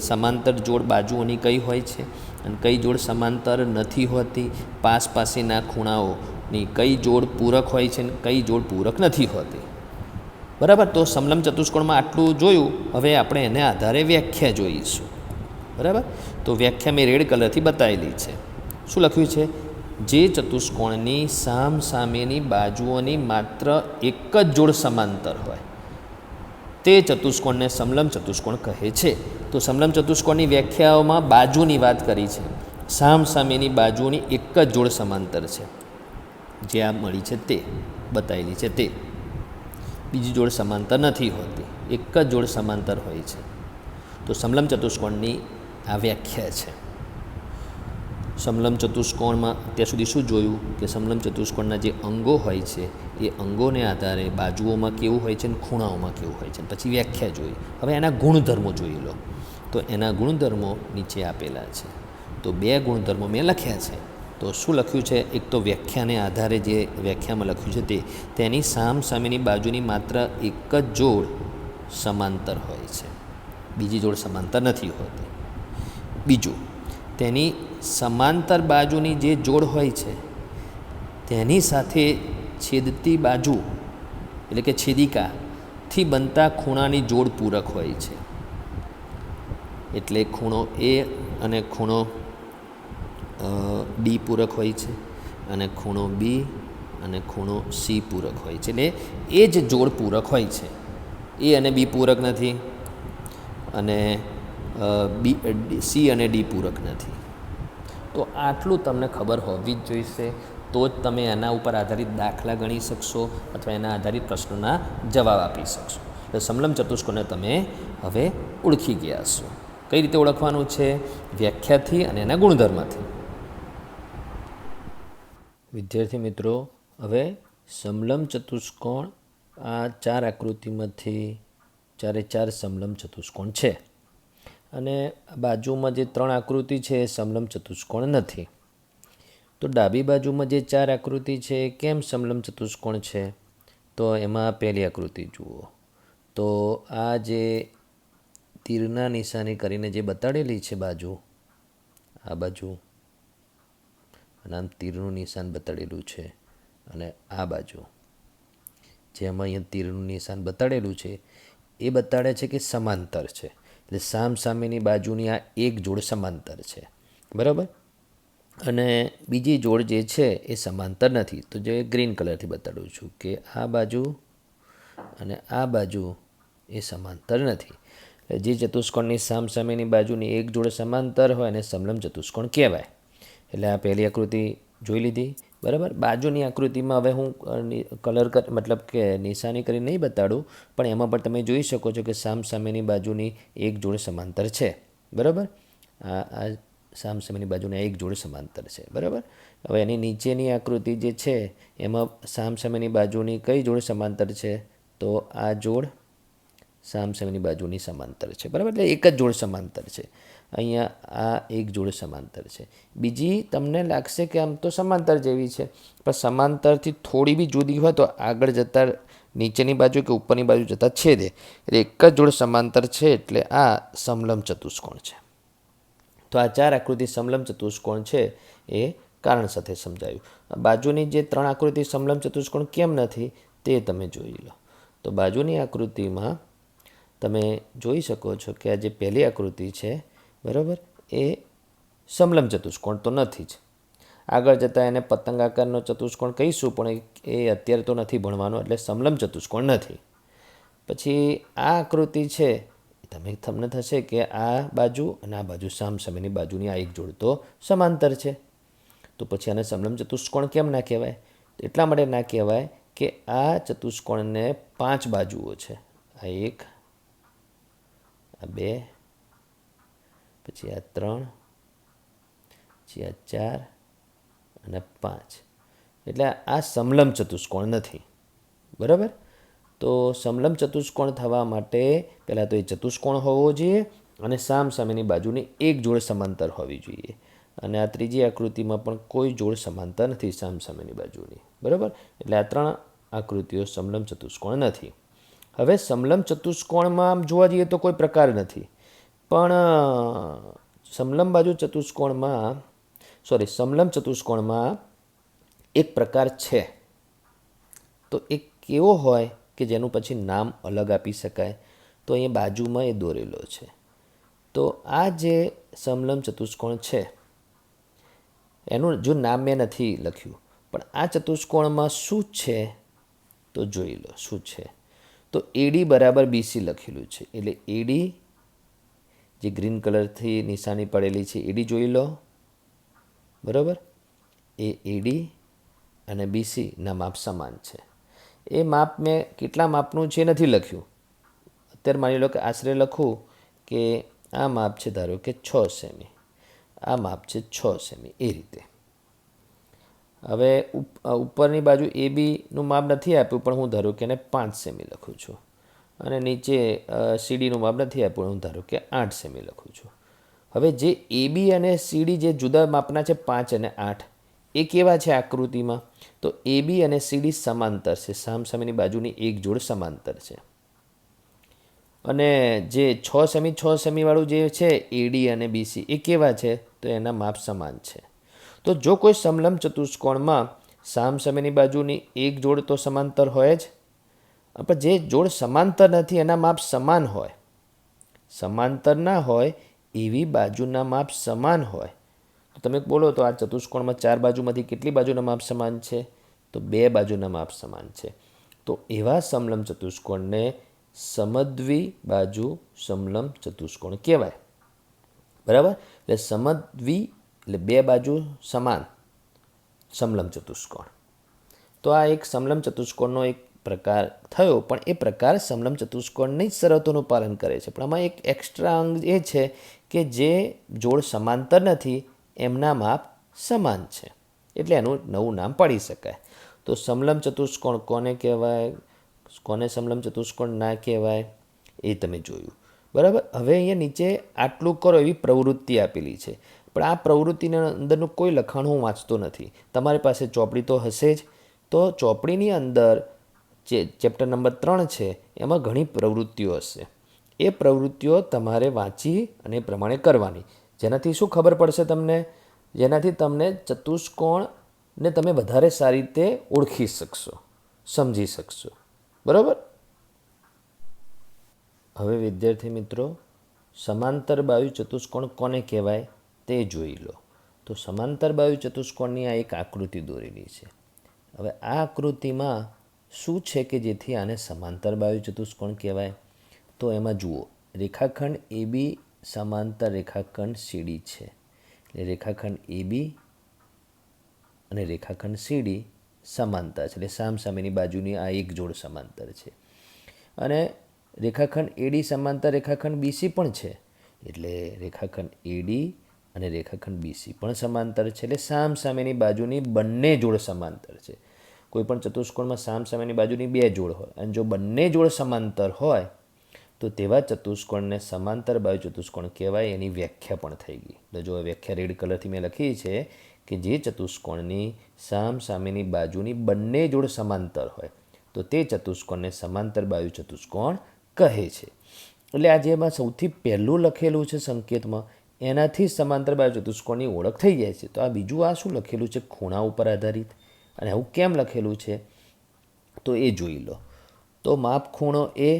સમાંતર જોડ બાજુઓની કઈ હોય છે અને કઈ જોડ સમાંતર નથી હોતી, પાસપાસેના ખૂણાઓની કઈ જોડ પૂરક હોય છે અને કઈ જોડ પૂરક નથી હોતી. બરાબર? તો સમલંબ ચતુષ્કોણમાં આટલું જોયું. હવે આપણે એને આધારે વ્યાખ્યા જોઈશું. બરાબર? તો વ્યાખ્યા મેં રેડ કલરથી બતાવેલી છે. શું લખ્યું છે? જે ચતુષ્કોણની સામસામેની બાજુઓની માત્ર એક જ જોડ સમાંતર હોય તે ચતુષ્કોણને સમલંબ ચતુષ્કોણ કહે છે. તો સમલંબ ચતુષ્કોણની વ્યાખ્યાઓમાં બાજુની વાત કરી છે. સામસામેની બાજુઓની એક જ જોડ સમાંતર છે, જે આ મળી છે તે. બતાવેલી છે તે. બીજી જોડ સમાંતર નથી હોતી, એક જ જોડ સમાંતર હોય છે. તો સમલંબ ચતુષ્કોણની આ વ્યાખ્યા છે. સમલંબ ચતુષ્કોણમાં અત્યાર સુધી શું જોયું કે સમલંબ ચતુષ્કોણના જે અંગો હોય છે એ અંગોને આધારે બાજુઓમાં કેવું હોય છે અને ખૂણાઓમાં કેવું હોય છે. પછી વ્યાખ્યા જોઈ. હવે એના ગુણધર્મો જોઈ લો. તો એના ગુણધર્મો નીચે આપેલા છે. તો 2 ગુણધર્મો મેં લખ્યા છે. તો શું લખ્યું છે? એક તો વ્યાખ્યાને આધારે જે વ્યાખ્યામાં લખ્યું છે તે તેની સામસામેની બાજુની માત્ર એક જ જોડ સમાંતર હોય છે, બીજી જોડ સમાંતર નથી હોતી. બીજું, તેની સમાંતર બાજુની જે જોડ હોય છે તેની સાથે છેદતી બાજુ એટલે કે છેદિકાથી બનતા ખૂણાની જોડ પૂરક હોય છે. એટલે ખૂણો એ અને ખૂણો ડી પૂરક હોય છે, અને ખૂણો બી અને ખૂણો સી પૂરક હોય છે. એટલે એ જ જોડ પૂરક હોય છે. એ અને બી પૂરક નથી, અને સી અને ડી પૂરક નથી. તો આટલું તમને ખબર હોવી જ જોઈશે. તો જ તમે એના ઉપર આધારિત દાખલા ગણી શકશો અથવા એના આધારિત પ્રશ્નોના જવાબ આપી શકશો. તો સમલંબ ચતુષ્કોણને તમે હવે ઓળખી ગયા છો. કઈ રીતે ઓળખવાનું છે? વ્યાખ્યાથી અને એના ગુણધર્મથી. વિદ્યાર્થી મિત્રો, હવે સમલંબ ચતુષ્કોણ આ 4 આકૃતિમાંથી 4 સમલંબ ચતુષ્કોણ છે, અને બાજુમાં જે 3 આકૃતિ છે એ સમલંબ ચતુષ્કોણ નથી. તો ડાબી બાજુમાં જે 4 આકૃતિ છે એ કેમ સમલંબ ચતુષ્કોણ છે? તો એમાં પહેલી આકૃતિ જુઓ. તો આ જે તીરના નિશાની કરીને જે બતાડેલી છે બાજુ, આ બાજુ, અને આમ તીરનું નિશાન બતાડેલું છે, અને આ બાજુ જેમાં અહીંયા તીરનું નિશાન બતાડેલું છે એ બતાડે છે કે સમાંતર છે. એટલે સામસામેની બાજુની આ એક જોડ સમાંતર છે, બરાબર. અને બીજી જોડ જે છે એ સમાંતર નથી. તો જે ગ્રીન કલરથી બતાડું છું કે આ બાજુ અને આ બાજુ એ સમાંતર નથી. જે ચતુષ્કોણની સામસામેની બાજુની એક જોડ સમાંતર હોય એને સમલંબ ચતુષ્કોણ કહેવાય. એટલે આ પહેલી આકૃતિ જોઈ લીધી, બરાબર. બાજુની આકૃતિમાં હવે હું કલર મતલબ કે નિશાની કરી નહીં બતાડું, પણ એમાં પણ તમે જોઈ શકો છો કે સામસામેની બાજુની એક જોડ સમાંતર છે, બરાબર. આ સામસામેની બાજુની એક જોડ સમાંતર છે, બરાબર. હવે એની નીચેની આકૃતિ જે છે એમાં સામસામેની બાજુની કઈ જોડ સમાંતર છે? તો આ જોડ સામસામેની બાજુની સમાંતર છે, બરાબર. એટલે એક જ જોડ સમાંતર છે. અહીંયા આ એક જોડ સમાંતર છે. બીજી તમને લાગશે કે આમ તો સમાંતર જેવી છે, પણ સમાંતરથી થોડી બી જુદી હોય તો આગળ જતાં નીચેની બાજુ કે ઉપરની બાજુ જતાં છેદે. એટલે એક જ જોડ સમાંતર છે, એટલે આ સમલંબ ચતુષ્કોણ છે. તો આ 4 આકૃતિ સમલંબ ચતુષ્કોણ છે એ કારણ સાથે સમજાયું. બાજુની જે 3 આકૃતિ સમલંબ ચતુષ્કોણ કેમ નથી તે તમે જોઈ લો. તો બાજુની આકૃતિમાં તમે જોઈ શકો છો કે આ જે પહેલી આકૃતિ છે, બરાબર, એ સમલંબ ચતુષ્કોણ તો નથી જ. આગળ જતાં એને પતંગ આકારનો ચતુષ્કોણ કહીશું, પણ એ અત્યારે તો નથી ભણવાનું, એટલે સમલંબ ચતુષ્કોણ નથી. પછી આ આકૃતિ છે, તમને થશે કે આ બાજુ અને આ બાજુ સામસામેની બાજુની આ એક જોડ તો સમાંતર છે. તો પછી આને સમલંબ ચતુષ્કોણ કેમ ના કહેવાય? તો એટલા માટે ના કહેવાય કે આ ચતુષ્કોણને 5 બાજુઓ છે. આ 1, આ 2, પછી આ 3, પછી આ 4 અને 5. એટલે આ સમલંબ ચતુષ્કોણ નથી, બરાબર. તો સમલંબ ચતુષ્કોણ થવા માટે પહેલાં તો એ ચતુષ્કોણ હોવો જોઈએ અને સામસામેની બાજુની એક જોડ સમાંતર હોવી જોઈએ. અને આ ત્રીજી આકૃતિમાં પણ કોઈ જોડ સમાંતર નથી સામસામેની બાજુની, બરાબર. એટલે આ 3 આકૃતિઓ સમલંબ ચતુષ્કોણ નથી. હવે સમલંબ ચતુષ્કોણમાં આમ જોવા જઈએ તો કોઈ પ્રકાર નથી, પણ સમલંબ ચતુષ્કોણમાં એક પ્રકાર છે. તો એ કેવો હોય કે જેનું પછી નામ અલગ આપી શકાય? તો અહીંયા બાજુમાં એ દોરેલો છે. તો આ જે સમલંબ ચતુષ્કોણ છે એનું જો નામ મેં નથી લખ્યું, પણ આ ચતુષ્કોણમાં શું છે તો જોઈ લો શું છે. તો એડી બરાબર બીસી લખેલું છે. એટલે એડી જે ગ્રીન કલરથી નિશાની પડેલી છે એડી જોઈ લો, બરાબર. એ એડી અને બીસીના માપ સમાન છે. એ માપ મેં કેટલા માપનું છે નથી લખ્યું. અત્યારે માની લો કે આશરે લખું કે આ માપ છે ધારો કે 6 સેમી, આ માપ છે 6 સેમી, એ રીતે. હવે ઉપરની બાજુ એ બીનું માપ નથી આપ્યું, પણ હું ધારો કે એને 5 સેમી લખું છું, અને નીચે સીડીનું માપ નથી આપ્યું, હું ધારો કે 8 સેમી લખું છું. હવે જે એ બી અને સીડી જે જુદા માપના છે 5 અને 8, એ કેવા છે આકૃતિમાં? તો એ બી અને સીડી સમાંતર છે, સામસામેની બાજુની એક જોડ સમાંતર છે. અને જે 6 સેમી વાળું જે છે એડી અને બીસી, એ કેવા છે? તો એના માપ સમાન છે. તો જો કોઈ સમલંબ ચતુષ્કોણમાં સામસામેની બાજુની એક જોડ તો સમાંતર હોય જ, પણ જે જોડ સમાંતર નથી એના માપ સમાન હોય, સમાંતર ના હોય એવી બાજુના માપ સમાન હોય. તો તમે બોલો તો આ ચતુષ્કોણમાં 4 બાજુમાંથી કેટલી બાજુના માપ સમાન છે? તો 2 બાજુના માપ સમાન છે. તો એવા સમલંબ ચતુષ્કોણને સમદ્વિ બાજુ સમલંબ ચતુષ્કોણ કહેવાય. બરાબર? એટલે સમદ્વિ એટલે 2 બાજુ સમાન સમલંબ ચતુષ્કોણ. તો આ એક સમલંબ ચતુષ્કોણનો એક પ્રકાર થયો, પણ એ પ્રકાર સમલંબ ચતુષ્કોણની જ શરતોનું પાલન કરે છે. પણ આમાં એક એક્સ્ટ્રા અંગ એ છે કે જે જોડ સમાંતર નથી એમના માપ સમાન છે, એટલે એનું નવું નામ પાડી શકાય. તો સમલંબ ચતુષ્કોણ કોને કહેવાય, કોને સમલંબ ચતુષ્કોણ ના કહેવાય, એ તમે જોયું. બરાબર? હવે અહીંયા નીચે આટલું કરો એવી પ્રવૃત્તિ આપેલી છે, પણ આ પ્રવૃત્તિના અંદરનું કોઈ લખાણ હું વાંચતો નથી. તમારી પાસે ચોપડી તો હશે જ. તો ચોપડીની અંદર જે ચેપ્ટર નંબર 3 છે એમાં ઘણી પ્રવૃત્તિઓ હશે. એ પ્રવૃત્તિઓ તમારે વાંચી અને એ પ્રમાણે કરવાની, જેનાથી શું ખબર પડશે તમને? જેનાથી તમને ચતુષ્કોણને તમે વધારે સારી રીતે ઓળખી શકશો, સમજી શકશો. બરાબર? હવે વિદ્યાર્થી મિત્રો, સમાંતર બાજુ ચતુષ્કોણ કોને કહેવાય તે જોઈ લો. તો સમાંતર બાજુ ચતુષ્કોણની આ એક આકૃતિ દોરેલી છે. હવે આ આકૃતિમાં શું છે કે જેથી આને સમાંતર બાજુ ચતુષ્કોણ કહેવાય? તો એમાં જુઓ, રેખાખંડ એ બી સમાંતર રેખાખંડ સીડી છે. એટલે રેખાખંડ એ બી અને રેખાખંડ સીડી સમાંતર છે, એટલે સામસામેની બાજુની આ એક જોડ સમાંતર છે. અને રેખાખંડ એડી સમાંતર રેખાખંડ બીસી પણ છે, એટલે રેખાખંડ એડી અને રેખાખંડ બીસી પણ સમાંતર છે, એટલે સામસામેની બાજુની બંને જોડ સમાંતર છે. કોઈપણ ચતુષ્કોણમાં સામસામેની બાજુની 2 જોડ હોય, અને જો બંને જોડ સમાંતર હોય તો તેવા ચતુષ્કોણને સમાંતર બાજુ ચતુષ્કોણ કહેવાય. એની વ્યાખ્યા પણ થઈ ગઈ. તો જો વ્યાખ્યા રેડ કલરથી મેં લખી છે કે જે ચતુષ્કોણની સામસામેની બાજુની બંને જોડ સમાંતર હોય તો તે ચતુષ્કોણને સમાંતર બાજુ ચતુષ્કોણ કહે છે. એટલે આ જેમાં સૌથી પહેલું લખેલું છે સંકેતમાં, એનાથી સમાંતર બાજુ ચતુષ્કોણની ઓળખ થઈ જાય છે. તો આ બીજું આ શું લખેલું છે? ખૂણા ઉપર આધારિત. અને આવું કેમ લખેલું છે તો એ જોઈ લો. તો માપ ખૂણો એ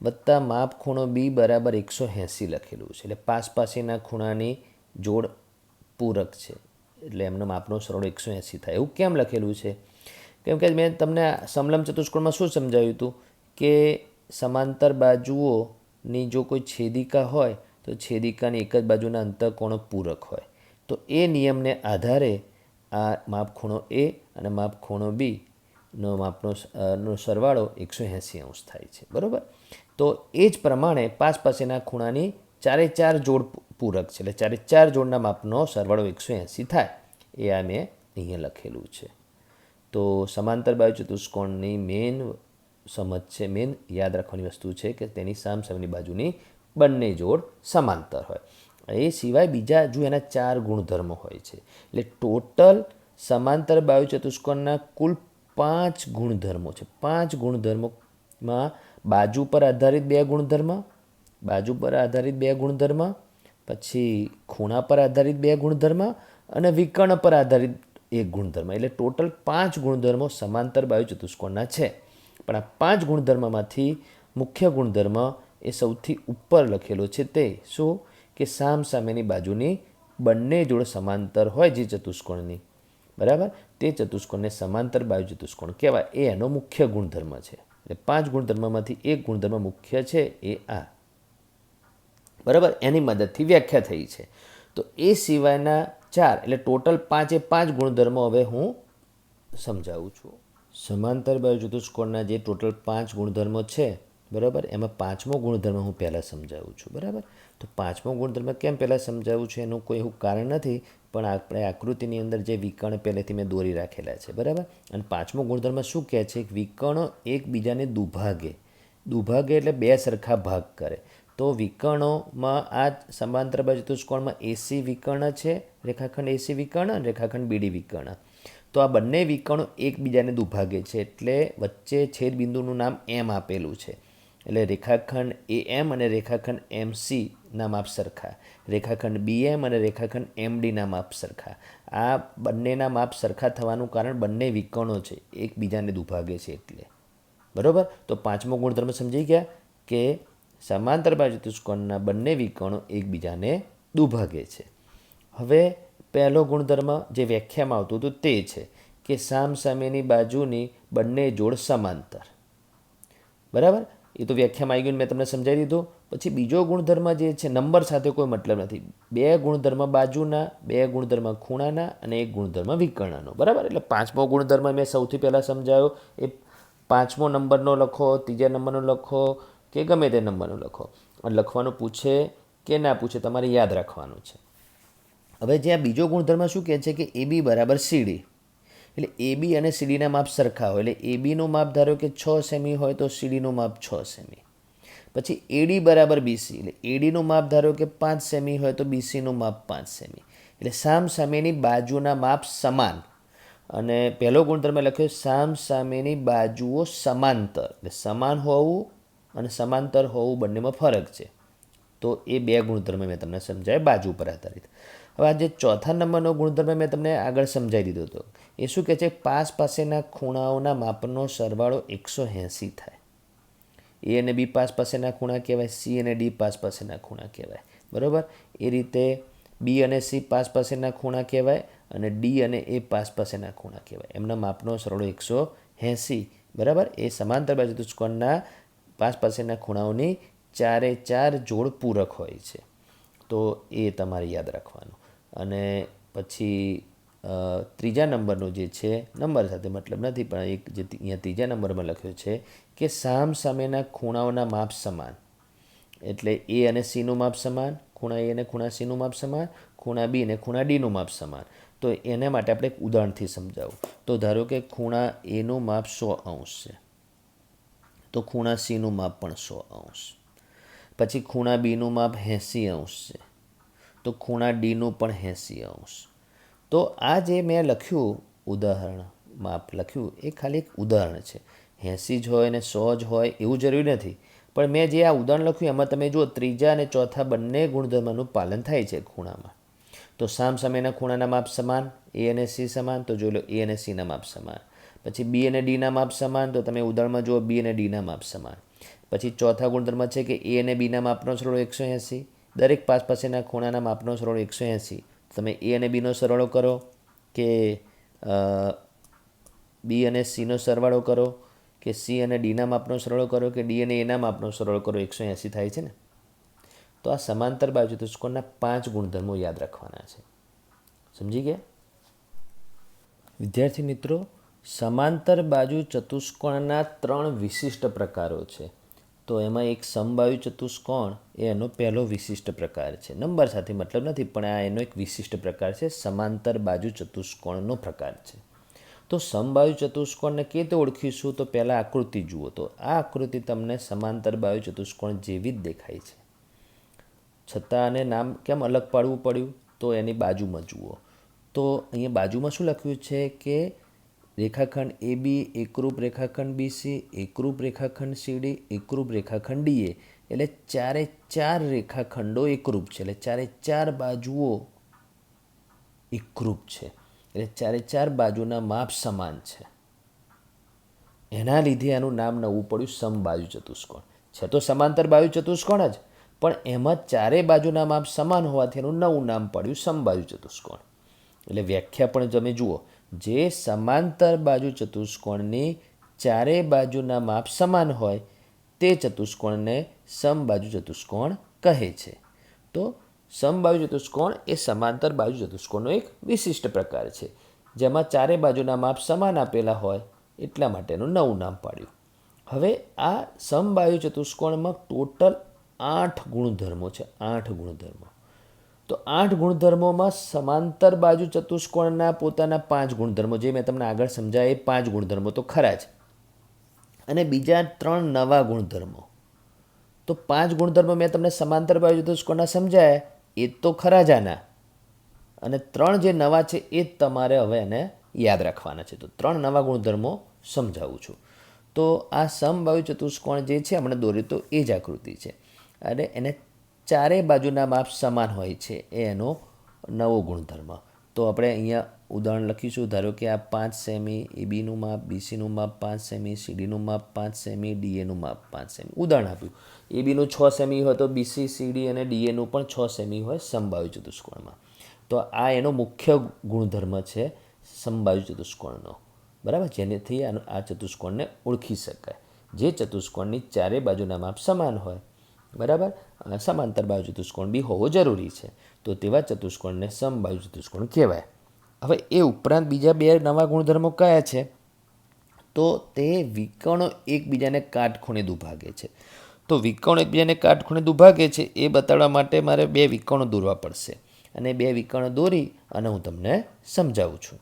વત્તા માપ ખૂણો બી બરાબર 180 લખેલું છે, એટલે પાસપાસીના ખૂણાની જોડ પૂરક છે, એટલે એમનો માપનો સરવાળો 180 થાય. એવું કેમ લખેલું છે? કેમ કે મેં તમને સમલંબ ચતુષ્કોણમાં શું સમજાવ્યું હતું કે સમાંતર બાજુઓની જો કોઈ છેદિકા હોય તો છેદિકાની એક જ બાજુના અંતઃકોણો પૂરક હોય. તો એ નિયમને આધારે આ માપ ખૂણો એ અને માપ ખૂણો બીનો માપનો સરવાળો 180 અંશ થાય છે. બરાબર? તો એ જ પ્રમાણે પાસપાસીના ખૂણાની 4 જોડ પૂરક છે, એટલે 4 જોડના માપનો સરવાળો 180 થાય. એ આ મેં અહીંયા લખેલું છે. તો સમાંતર બાજુ ચતુષ્કોણની મેન સમજ છે, મેન યાદ રાખવાની વસ્તુ છે કે તેની સામસામેની બાજુની બંને જોડ સમાંતર હોય. એ સિવાય બીજા જો એના 4 ગુણધર્મો હોય છે. એટલે ટોટલ સમાંતર બાજુ ચતુષ્કોણના કુલ 5 ગુણધર્મો છે. 5 ગુણધર્મોમાં બાજુ પર આધારિત 2 ગુણધર્મ, બાજુ પર આધારિત 2 ગુણધર્મ, પછી ખૂણા પર આધારિત 2 ગુણધર્મ અને વિકર્ણ પર આધારિત 1 ગુણધર્મ. એટલે ટોટલ 5 ગુણધર્મો સમાંતર બાજુ ચતુષ્કોણના છે. પણ આ 5 ગુણધર્મમાંથી મુખ્ય ગુણધર્મ એ સૌથી ઉપર લખેલો છે, તે શું કે સામસામેની બાજુની બંને જોડ સમાંતર હોય જે ચતુષ્કોણની, બરાબર, તે ચતુષ્કોણને સમાંતર બાજુ ચતુષ્કોણ કહેવાય. એ એનો મુખ્ય ગુણધર્મ છે. એટલે 5 ગુણધર્મમાંથી એક ગુણધર્મ મુખ્ય છે, એ આ. બરાબર? એની મદદથી વ્યાખ્યા થઈ છે. તો એ સિવાયના 4 એટલે ટોટલ 5 એ 5 ગુણધર્મો હવે હું સમજાવું છું. સમાંતર બાજુ ચતુષ્કોણના જે ટોટલ 5 ગુણધર્મો છે બરાબર, એમાં 5મો ગુણધર્મ હું પહેલાં સમજાવું છું બરાબર. તો 5મો ગુણધર્મ કેમ પહેલાં સમજાવું છું એનું કોઈ એવું કારણ નથી, પણ આપણે આકૃતિની અંદર જે વિકર્ણ પહેલેથી મેં દોરી રાખેલા છે બરાબર. અને 5મો ગુણધર્મ શું કહે છે? વિકર્ણો એકબીજાને દુભાગે એટલે બે સરખા ભાગ કરે. તો વિકર્ણોમાં આ સમાંતર બાજુ ચતુષ્કોણમાં એસી વિકર્ણ છે, રેખાખંડ એસી વિકર્ણ અને રેખાખંડ બીડી વિકર્ણ. તો આ બંને વિકર્ણો એકબીજાને દુભાગે છે એટલે વચ્ચે છેદબિંદુનું નામ એમ આપેલું છે. એટલે રેખાખંડ એ એમ અને રેખાખંડ એમ સીના માપ સરખા, રેખાખંડ બી એમ અને રેખાખંડ એમ ડીના માપ સરખા. આ બંનેના માપ સરખા થવાનું કારણ બંને વિકર્ણો છે એકબીજાને દુભાગે છે એટલે બરાબર. તો 5મો ગુણધર્મ સમજી ગયા કે સમાંતર બાજુ ચતુષ્કોણના બંને વિકર્ણો એકબીજાને દુભાગે છે. હવે પહેલો ગુણધર્મ જે વ્યાખ્યામાં આવતું હતું તે છે કે સામસામેની બાજુની બંને જોડ સમાંતર બરાબર. એ તો વ્યાખ્યામાં આવી ગયું, મેં તમને સમજાવી દીધું. પછી બીજો ગુણધર્મ જે છે નંબર સાથે કોઈ મતલબ નથી, 2 ગુણધર્મ બાજુના, 2 ગુણધર્મ ખૂણાના અને 1 ગુણધર્મ વિકર્ણનો બરાબર. એટલે 5મો ગુણધર્મ મેં સૌથી પહેલાં સમજાવ્યો, એ 5મો નંબરનો લખો, 3જા નંબરનો લખો કે ગમે તે નંબરનો લખો. લખવાનું પૂછે કે ના પૂછે તમારે યાદ રાખવાનું છે. હવે જ્યાં બીજો ગુણધર્મ શું કહે છે કે એ બી બરાબર સીડી, એટલે એ બી અને સીડીના માપ સરખા હોય. એટલે એ બીનું માપ ધારો કે 6 સેમી હોય તો સીડીનું માપ 6 સેમી. પછી એડી બરાબર બીસી, એટલે એડીનું માપ ધારો કે 5 સેમી હોય તો બીસીનું માપ 5 સેમી. એટલે સામસામેની બાજુના માપ સમાન. અને પહેલો ગુણધર્મ લખ્યો સામસામેની બાજુઓ સમાંતર, એટલે સમાન હોવું અને સમાંતર હોવું બંનેમાં ફરક છે. તો એ 2 ગુણધર્મ મેં તમને સમજાવ્યા બાજુ પર આધારિત. હવે આ જે ચોથા નંબરનો ગુણધર્મ મેં તમને આગળ સમજાવી દીધો હતો, એ શું કહે છે? પાસેના ખૂણાઓના માપનો સરવાળો 180 થાય. એ અને બી પાસેના ખૂણા કહેવાય, સી અને ડી પાસેના ખૂણા કહેવાય બરાબર. એ રીતે બી અને સી પાસેના ખૂણા કહેવાય અને ડી અને એ પાસેના ખૂણા કહેવાય. એમના માપનો સરવાળો 180 બરાબર. એ સમાંતર બાજુ ચતુષ્કોણના પાસેના ખૂણાઓની 4 જોડ પૂરક હોય છે. તો એ તમારે યાદ રાખવાનું. અને પછી ત્રીજા નંબરનું જે છે નંબર સાથે મતલબ નથી, પણ એક જે અહીંયા ત્રીજા નંબરમાં લખ્યું છે કે સામેના ખૂણાઓના માપ સમાન. એટલે એ અને સીનું માપ સમાન, ખૂણા એ અને ખૂણા સીનું માપ સમાન, ખૂણા બી અને ખૂણા ડીનું માપ સમાન. તો એના માટે આપણે એક ઉદાહરણથી સમજાવું. તો ધારો કે ખૂણા એનું માપ 100° છે, તો ખૂણા સીનું માપ પણ 100°. પછી ખૂણા બીનું માપ 80° છે, તો ખૂણા ડીનું પણ 80°. તો આ જે મેં લખ્યું ઉદાહરણ માપ લખ્યું એ ખાલી એક ઉદાહરણ છે. 80 જ હોય ને 100 જ હોય એવું જરૂરી નથી, પણ મેં જે આ ઉદાહરણ લખ્યું એમાં તમે જુઓ ત્રીજા અને ચોથા બંને ગુણધર્મનું પાલન થાય છે ખૂણામાં. તો સામેના ખૂણાના માપ સમાન, એ અને સી સમાન, તો જોઈ લો એ અને સીના માપ સમાન. પછી બી અને ડીના માપ સમાન, તો તમે ઉદાહરણમાં જુઓ બી અને ડીના માપ સમાન. પછી ચોથા ગુણધર્મ છે કે એ અને બીના માપનો સરવાળો 180, દરેક પાસેના ખૂણાના માપનો સરવાળો 180. તમે એ અને બીનો સરવાળો કરો કે બી અને સીનો સરવાળો કરો કે સી અને ડીના માપનો સરવાળો કરો કે ડી અને એના માપનો સરવાળો કરો, 180 થાય છે ને. તો આ સમાંતર બાજુ ચતુષ્કોણના 5 ગુણધર્મો યાદ રાખવાના છે. સમજી ગયા વિદ્યાર્થી મિત્રો? સમાંતર બાજુ ચતુષ્કોણના 3 વિશિષ્ટ પ્રકારો છે. તો એમાં એક સમબાજુ ચતુષ્કોણ એ એનો પહેલો વિશિષ્ટ પ્રકાર છે. નંબર સાથે મતલબ નથી, પણ આ એનો એક વિશિષ્ટ પ્રકાર છે, સમાંતર બાજુ ચતુષ્કોણનો પ્રકાર છે. તો સમબાજુ ચતુષ્કોણને કેવી રીતે ઓળખીશું? તો પહેલાં આકૃતિ જુઓ. તો આ આકૃતિ તમને સમાંતર બાજુ ચતુષ્કોણ જેવી જ દેખાય છે, છતાં આને નામ કેમ અલગ પાડવું પડ્યું? તો એની બાજુમાં જુઓ. તો અહીંયા બાજુમાં શું લખ્યું છે કે રેખાખંડ એ બી એકરૂપ રેખાખંડ બીસી, એકરૂપ રેખાખંડ સીડી, એકરૂપ રેખાખંડ ડીએ. એટલે 4 રેખાખંડો એકરૂપ છે, એટલે 4 બાજુઓ એકરૂપ છે. એટલે 4 બાજુના માપ સમાન છે. એના લીધે આનું નામ નવું પડ્યું સમબાજુ ચતુષ્કોણ. છે તો સમાંતર બાજુ ચતુષ્કોણ જ, પણ એમાં 4 બાજુના માપ સમાન હોવાથી એનું નવું નામ પડ્યું સમબાજુ ચતુષ્કોણ. એટલે વ્યાખ્યા પણ તમે જુઓ, જે સમાંતર બાજુ ચતુષ્કોણની 4 બાજુના માપ સમાન હોય તે ચતુષ્કોણને સમબાજુ ચતુષ્કોણ કહે છે. તો સમબાજુ ચતુષ્કોણ એ સમાંતર બાજુ ચતુષ્કોણનો એક વિશિષ્ટ પ્રકાર છે, જેમાં 4 બાજુના માપ સમાન આપેલા હોય એટલા માટેનું નવું નામ પાડ્યું. હવે આ સમબાહુ ચતુષ્કોણમાં ટોટલ 8 ગુણધર્મો છે. 8 ગુણધર્મો. તો 8 ગુણધર્મોમાં સમાંતર બાજુ ચતુષ્કોણના પોતાના 5 ગુણધર્મો, જે મેં તમને આગળ સમજાય એ 5 ગુણધર્મો તો ખરા જ, અને બીજા 3 નવા ગુણધર્મો. તો 5 ગુણધર્મો મેં તમને સમાંતર બાજુ ચતુષ્કોણના સમજાયા એ તો ખરા જ આના, અને 3 જે નવા છે એ જ તમારે હવે એને યાદ રાખવાના છે. તો 3 નવા ગુણધર્મો સમજાવું છું. તો આ સમબાહુ ચતુષ્કોણ જે છે હમણાં દોર્યું તો એ જ આકૃતિ છે, અને એને ચારે બાજુના માપ સમાન હોય છે એ એનો નવો ગુણધર્મ. તો આપણે અહીંયા ઉદાહરણ લખીશું. ધારો કે આ 5 સેમી, એબીનું માપ, બીસીનું માપ 5 સેમી, સીડીનું માપ 5 સેમી, ડીએનું માપ 5 સેમી. ઉદાહરણ આપ્યું. એબીનું 6 સેમી હોય તો બીસી, સીડી અને ડીએનું પણ 6 સેમી હોય સમબાહુ ચતુષ્કોણમાં. તો આ એનો મુખ્ય ગુણધર્મ છે સમબાહુ ચતુષ્કોણનો, બરાબર, જેનેથી આ ચતુષ્કોણને ઓળખી શકાય. જે ચતુષ્કોણની ચારે બાજુના માપ સમાન હોય, બરાબર, અને સમાંતર બાજુ ચતુષ્કોણ બી હોવો જરૂરી છે. તો તેવા ચતુષ્કોણને સમબાહુ ચતુષ્કોણ કહેવાય. હવે એ ઉપરાંત બીજા 2 નવા ગુણધર્મો કયા છે? તો તે વિકર્ણો એકબીજાને કાટખૂણે દુભાગે છે. તો વિકર્ણો એકબીજાને કાટખૂણે દુભાગે છે એ બતાવવા માટે મારે 2 વિકર્ણો દોરવા પડશે, અને 2 વિકર્ણો દોરી અને હું તમને સમજાવું છું.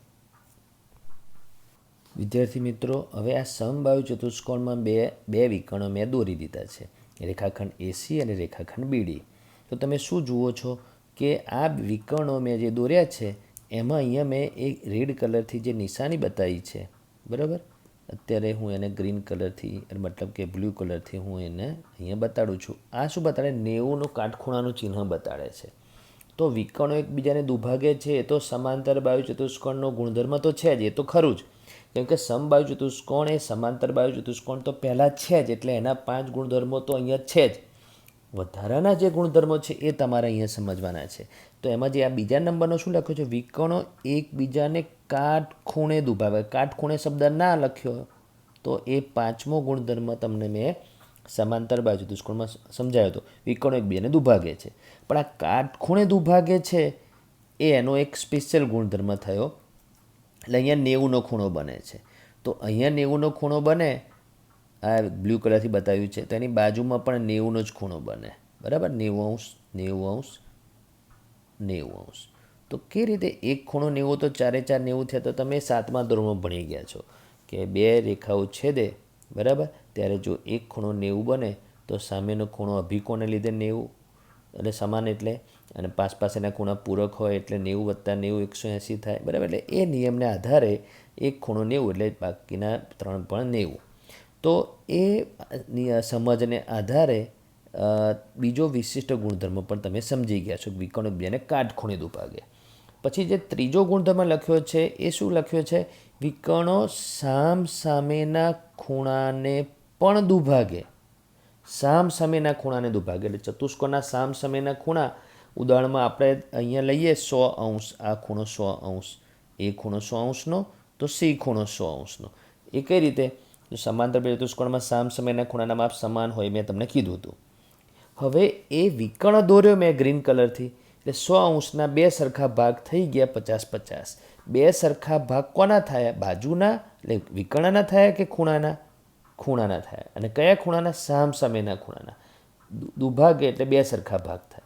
વિદ્યાર્થી મિત્રો, હવે આ સમબાહુ ચતુષ્કોણમાં બે વિકર્ણો મેં દોરી દીધા છે, રેખાખંડ એસી અને રેખાખંડ બીડી. તો તમે શું જુઓ છો કે આ વિકર્ણો મેં જે દોર્યા છે એમાં અહીંયા મેં એક રેડ કલરથી જે નિશાની બતાવી છે, બરાબર, અત્યારે હું એને ગ્રીન કલરથી, મતલબ કે બ્લુ કલરથી હું એને અહીંયા બતાડું છું. આ શું બતાડે? 90નું કાટખૂણાનું ચિહ્ન બતાડે છે. તો વિકર્ણો એકબીજાને દુભાગે છે એ તો સમાંતર બાહુ ચતુષ્કોણનો ગુણધર્મ તો છે જ, એ તો ખરું જ, કેમ કે સમબાહુ ચતુષ્કોણ એ સમાંતર બાહુ ચતુષ્કોણ તો પહેલાં છે જ, એટલે એના 5 ગુણધર્મો તો અહીંયા છે જ. વધારાના જે ગુણધર્મો છે એ તમારે અહીંયા સમજવાના છે. તો એમાં જે આ બીજા નંબરનો શું લખ્યો છે? વિકર્ણો એકબીજાને કાટખૂણે દુભાવે. કાટખૂણે શબ્દ ના લખ્યો તો એ 5મો ગુણધર્મ તમને મેં સમાંતર બાહુ ચતુષ્કોણમાં સમજાયો હતો. વિકર્ણો એકબીજાને દુભાગે છે, પણ આ કાટખૂણે દુભાગે છે એ એનો એક સ્પેશિયલ ગુણધર્મ થયો. એટલે અહીંયા 90નો ખૂણો બને છે. તો અહીંયા 90નો ખૂણો બને, આ બ્લુ કલરથી બતાવ્યું છે, તો એની બાજુમાં પણ 90નો જ ખૂણો બને, બરાબર, 90°, 90°, 90°. તો કે રીતે એક ખૂણો 90 તો 4 4 90 થયા. તો તમે 7મા ધોરણમાં ભણી ગયા છો કે 2 રેખાઓ છેદે, બરાબર, ત્યારે જો એક ખૂણો 90 બને તો સામેનો ખૂણો અભિકોણને લીધે 90 એટલે સમાન, એટલે અને પાસેના ખૂણા પૂરક હોય એટલે 90 + 90 180 થાય, બરાબર. એટલે એ નિયમને આધારે એક ખૂણો 90 એટલે બાકીના 3 પણ 90. તો એ સમજને આધારે બીજો વિશિષ્ટ ગુણધર્મ પણ તમે સમજી ગયા છો, વિકર્ણો એકબીજાને કાટખૂણે દુભાગે. પછી જે ત્રીજો ગુણધર્મ લખ્યો છે એ શું લખ્યો છે? વિકર્ણો સામસામેના ખૂણાને પણ દુભાગે. સામસામેના ખૂણાને દુભાગે એટલે ચતુષ્કોણના સામસામેના ખૂણા, ઉદાહરણમાં આપણે અહીંયા લઈએ 100°, આ ખૂણો 100°, એ ખૂણો 100°નો, તો સી ખૂણો 100°નો. એ કઈ રીતે? સમાંતર ચતુષ્કોણમાં સામસામેના ખૂણાના માપ સમાન હોય, મેં તમને કીધું હતું. હવે એ વિકર્ણ દોર્યો મેં ગ્રીન કલરથી, એટલે 100°ના 2 સરખા ભાગ થઈ ગયા 50-50. 2 સરખા ભાગ કોના થયા? બાજુના, એટલે વિકર્ણના થયા કે ખૂણાના? ખૂણાના થયા. અને કયા ખૂણાના? સામસામેના ખૂણાના. દુભાગે એટલે 2 સરખા ભાગ થાય.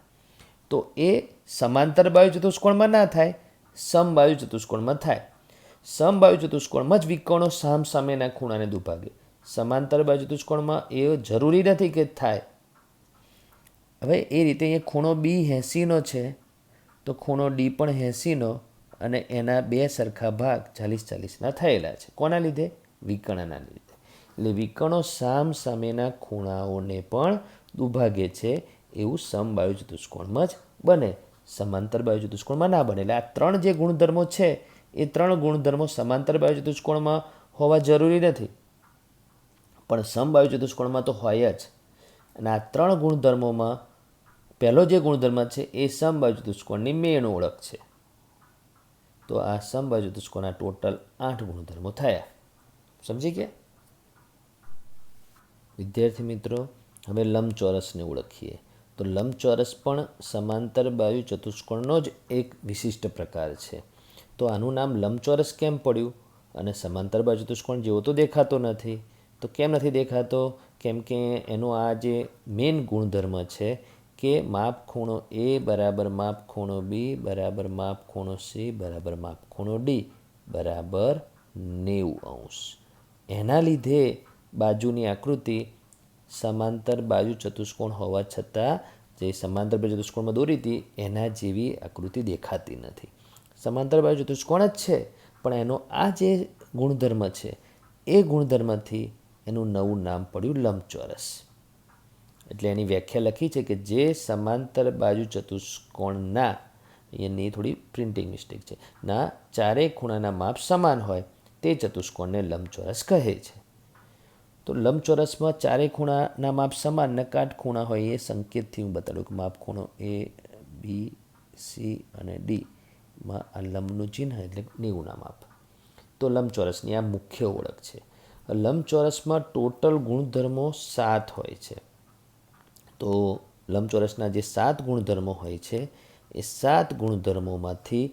તો એ સમાંતર બાહુ ચતુષ્કોણમાં ના થાય, સમબાહુ ચતુષ્કોણમાં થાય. સમબાહુ ચતુષ્કોણમાં જ વિકર્ણો સામસામેના ખૂણાને દુભાગે. સમાંતર બાહુ ચતુષ્કોણમાં એ જરૂરી નથી કે થાય. હવે એ રીતે અહીંયા ખૂણો બી 80નો છે, તો ખૂણો ડી પણ 80નો, અને એના 2 સરખા ભાગ 40-40ના થયેલા છે. કોના લીધે? વિકર્ણના લીધે. એટલે વિકર્ણો સામસામેના ખૂણાઓને પણ દુભાગે છે, એવું સમબાહુ ચતુષ્કોણમાં જ બને, સમાંતર બાહુ ચતુષ્કોણમાં ના બને. એટલે આ 3 જે ગુણધર્મો છે એ 3 ગુણધર્મો સમાંતર બાહુ ચતુષ્કોણમાં હોવા જરૂરી નથી, પણ સમબાહુ ચતુષ્કોણમાં તો હોય જ. અને આ 3 ગુણધર્મોમાં પહેલો જે ગુણધર્મ છે એ સમબાહુ ચતુષ્કોણની મેઇન ઓળખ છે. તો આ સમબાહુ ચતુષ્કોણના ટોટલ 8 ગુણધર્મો થયા. સમજી ગયા વિદ્યાર્થી મિત્રો? હવે લંબચોરસને ઓળખીએ. તો લંબચોરસ પણ સમાંતર બાહુ ચતુષ્કોણનો જ એક વિશિષ્ટ પ્રકાર છે. તો આનું નામ લંબચોરસ કેમ પડ્યું? અને સમાંતર બાજુ ચતુષ્કોણ જેવો તો દેખાતો નથી. તો કેમ નથી દેખાતો? કેમ કે એનો આ જે મેઇન ગુણધર્મ છે કે માપ ખૂણો એ બરાબર માપ ખૂણો બી બરાબર માપ ખૂણો સી બરાબર માપ ખૂણો ડી બરાબર 90°. એના લીધે બાજુની આકૃતિ સમાંતર બાજુ ચતુષ્કોણ હોવા છતાં જે સમાંતર બાજુ ચતુષ્કોણમાં દોરી હતી એના જેવી આકૃતિ દેખાતી નથી. સમાંતર બાજુ ચતુષ્કોણ જ છે, પણ એનો આ જે ગુણધર્મ છે એ ગુણધર્મથી એનું નવું નામ પડ્યું લંબચોરસ. એટલે એની વ્યાખ્યા લખી છે કે જે સમાંતર બાજુ ચતુષ્કોણના, એની થોડી પ્રિન્ટિંગ મિસ્ટેક છે, ના ચારેય ખૂણાના માપ સમાન હોય તે ચતુષ્કોણને લંબચોરસ કહે છે. તો લંબચોરસમાં ચારેય ખૂણાના માપ સમાન ને કાટખૂણા હોય એ સંકેતથી હું બતાડું કે માપ ખૂણો એ બી સી અને ડીમાં આ લંબનું ચિહ્ન એટલે 90ના માપ. તો લંબચોરસની આ મુખ્ય ઓળખ છે. લંબચોરસમાં ટોટલ ગુણધર્મો 7 હોય છે. તો લંબચોરસના જે 7 ગુણધર્મો હોય છે એ 7 ગુણધર્મોમાંથી